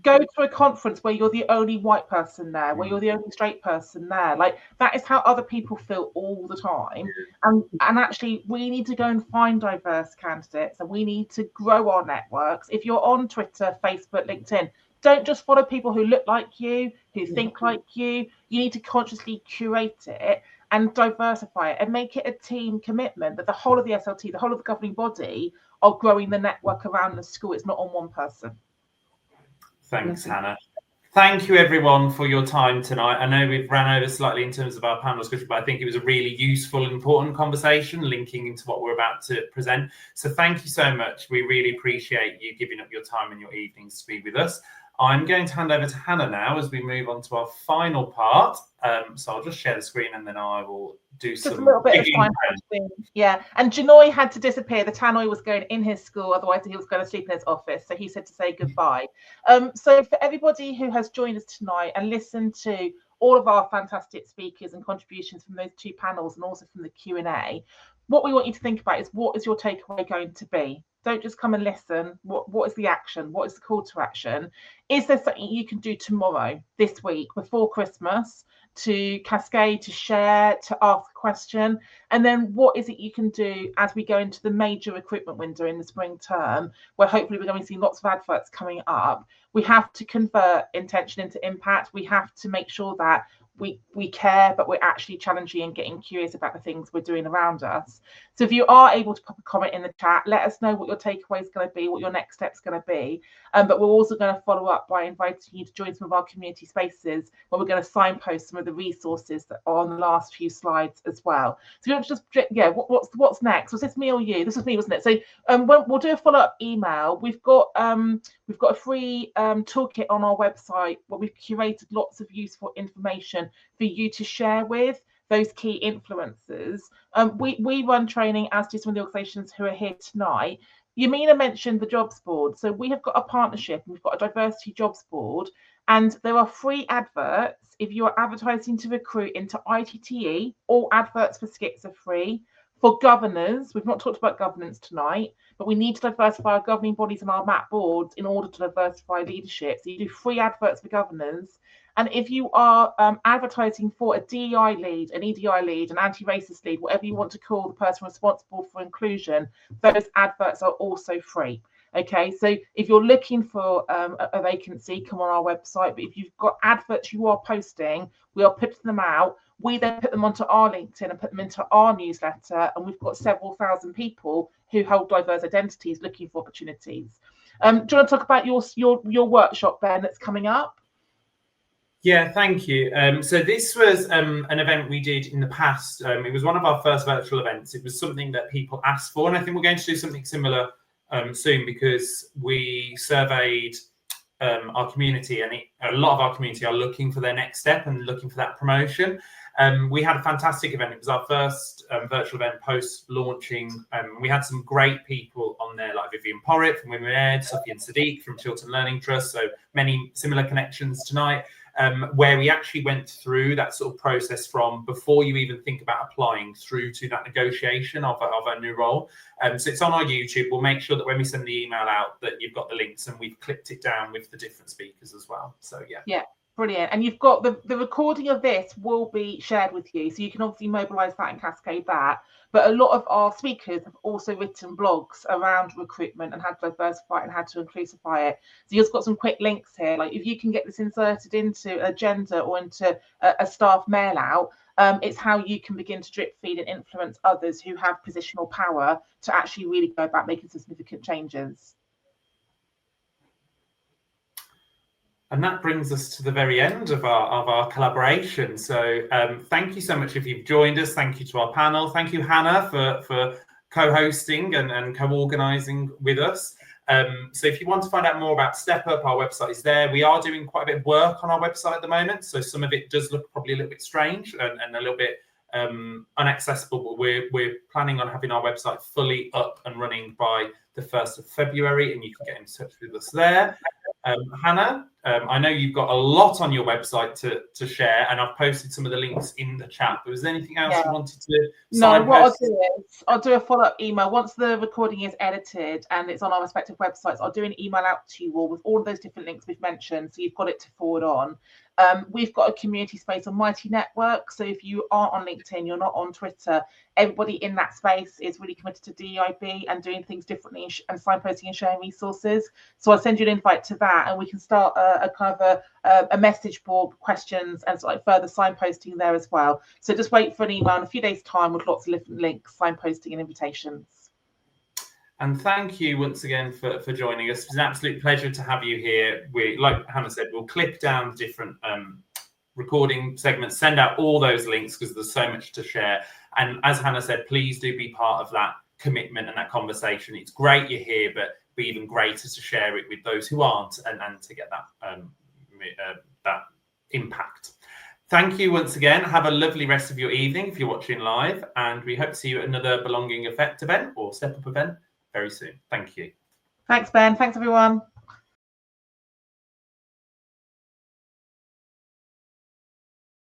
Go to a conference where you're the only white person there, where you're the only straight person there. Like, that is how other people feel all the time. And actually, we need to go and find diverse candidates, and we need to grow our networks. If you're on Twitter, Facebook, LinkedIn, don't just follow people who look like you, who think like you. You need to consciously curate it and diversify it and make it a team commitment that the whole of the SLT, the whole of the governing body are growing the network around the school. It's not on one person. Thanks, Hannah. Thank you, everyone, for your time tonight. I know we've ran over slightly in terms of our panel discussion, but I think it was a really useful and important conversation linking into what we're about to present. So thank you so much. We really appreciate you giving up your time and your evenings to be with us. I'm going to hand over to Hannah now as we move on to our final part. So I'll just share the screen and then I will do just some a little bit of time. Yeah, and Janoy had to disappear. The tannoy was going in his school, otherwise he was going to sleep in his office. So he said to say goodbye. So for everybody who has joined us tonight and listened to all of our fantastic speakers and contributions from those two panels and also from the Q&A, what we want you to think about is, what is your takeaway going to be? Don't just come and listen. What is the action? What is the call to action? Is there something you can do tomorrow, this week, before Christmas, to cascade, to share, to ask a question? And then what is it you can do as we go into the major recruitment window in the spring term, where hopefully we're going to see lots of adverts coming up? We have to convert intention into impact. We have to make sure that we care, but we're actually challenging and getting curious about the things we're doing around us. So if you are able to pop a comment in the chat, let us know what your takeaway is going to be, what your next step's going to be. But we're also going to follow up by inviting you to join some of our community spaces where we're going to signpost some of the resources that are on the last few slides as well. So you just, yeah, what's next? Was this me or you? This was me, wasn't it? So we'll do a follow-up email. We've got a free toolkit on our website where we've curated lots of useful information for you to share with those key influencers. We run training, as do some of the organisations who are here tonight. Yamina mentioned the jobs board. So we have got a partnership and we've got a diversity jobs board, and there are free adverts if you are advertising to recruit into ITTE. All adverts for skits are free. For governors, we've not talked about governance tonight, but we need to diversify our governing bodies and our MAP boards in order to diversify leadership. So you do free adverts for governors. And if you are advertising for a DEI lead, an EDI lead, an anti-racist lead, whatever you want to call the person responsible for inclusion, those adverts are also free. Okay, so if you're looking for a vacancy, come on our website. But if you've got adverts you are posting, we are putting them out. We then put them onto our LinkedIn and put them into our newsletter. And we've got several thousand people who hold diverse identities looking for opportunities. Do you want to talk about your workshop, Ben, that's coming up? Yeah, thank you. So this was an event we did in the past. It was one of our first virtual events. It was something that people asked for, and I think we're going to do something similar soon, because we surveyed our community, and a lot of our community are looking for their next step and looking for that promotion. We had a fantastic event. It was our first virtual event post-launching. We had some great people on there, like Vivian Porritt from Women Ed, Sophie and Sadiq from Chiltern Learning Trust, so many similar connections tonight, where we actually went through that sort of process from before you even think about applying through to that negotiation of a new role. So it's on our YouTube. We'll make sure that when we send the email out that you've got the links, and we've clipped it down with the different speakers as well. So yeah. Brilliant. And you've got the recording of this will be shared with you, so you can obviously mobilize that and cascade that. But a lot of our speakers have also written blogs around recruitment and how to diversify it and how to inclusify it. So you've got some quick links here. Like if you can get this inserted into an agenda or into a staff mail out, it's how you can begin to drip feed and influence others who have positional power to actually really go about making significant changes. And that brings us to the very end of our collaboration. So thank you so much if you've joined us. Thank you to our panel. Thank you, Hannah, for co-hosting and co-organising with us. So if you want to find out more about Step Up, our website is there. We are doing quite a bit of work on our website at the moment, so some of it does look probably a little bit strange and a little bit inaccessible, but we're planning on having our website fully up and running by the 1st of February, and you can get in touch with us there. Hannah, I know you've got a lot on your website to share, and I've posted some of the links in the chat. But was there anything else you wanted to No, what I'll do is I'll do a follow-up email once the recording is edited and it's on our respective websites. I'll do an email out to you all with all of those different links we've mentioned, so you've got it to forward on. We've got a community space on Mighty Network, so if you are on LinkedIn, you're not on Twitter, everybody in that space is really committed to DEIB and doing things differently and signposting and sharing resources. So I'll send you an invite to that, and we can start a kind of a message board, questions, and sort of further signposting there as well. So just wait for an email in a few days' time with lots of different links, signposting, and invitations. And thank you once again for joining us. It's an absolute pleasure to have you here. We, like Hannah said, we'll clip down different recording segments, send out all those links because there's so much to share. And as Hannah said, please do be part of that commitment and that conversation. It's great you're here, but it'd be even greater to share it with those who aren't and to get that impact. Thank you once again. Have a lovely rest of your evening if you're watching live, and we hope to see you at another Belonging Effect event or Step Up event very soon. Thank you. Thanks, Ben. Thanks, everyone.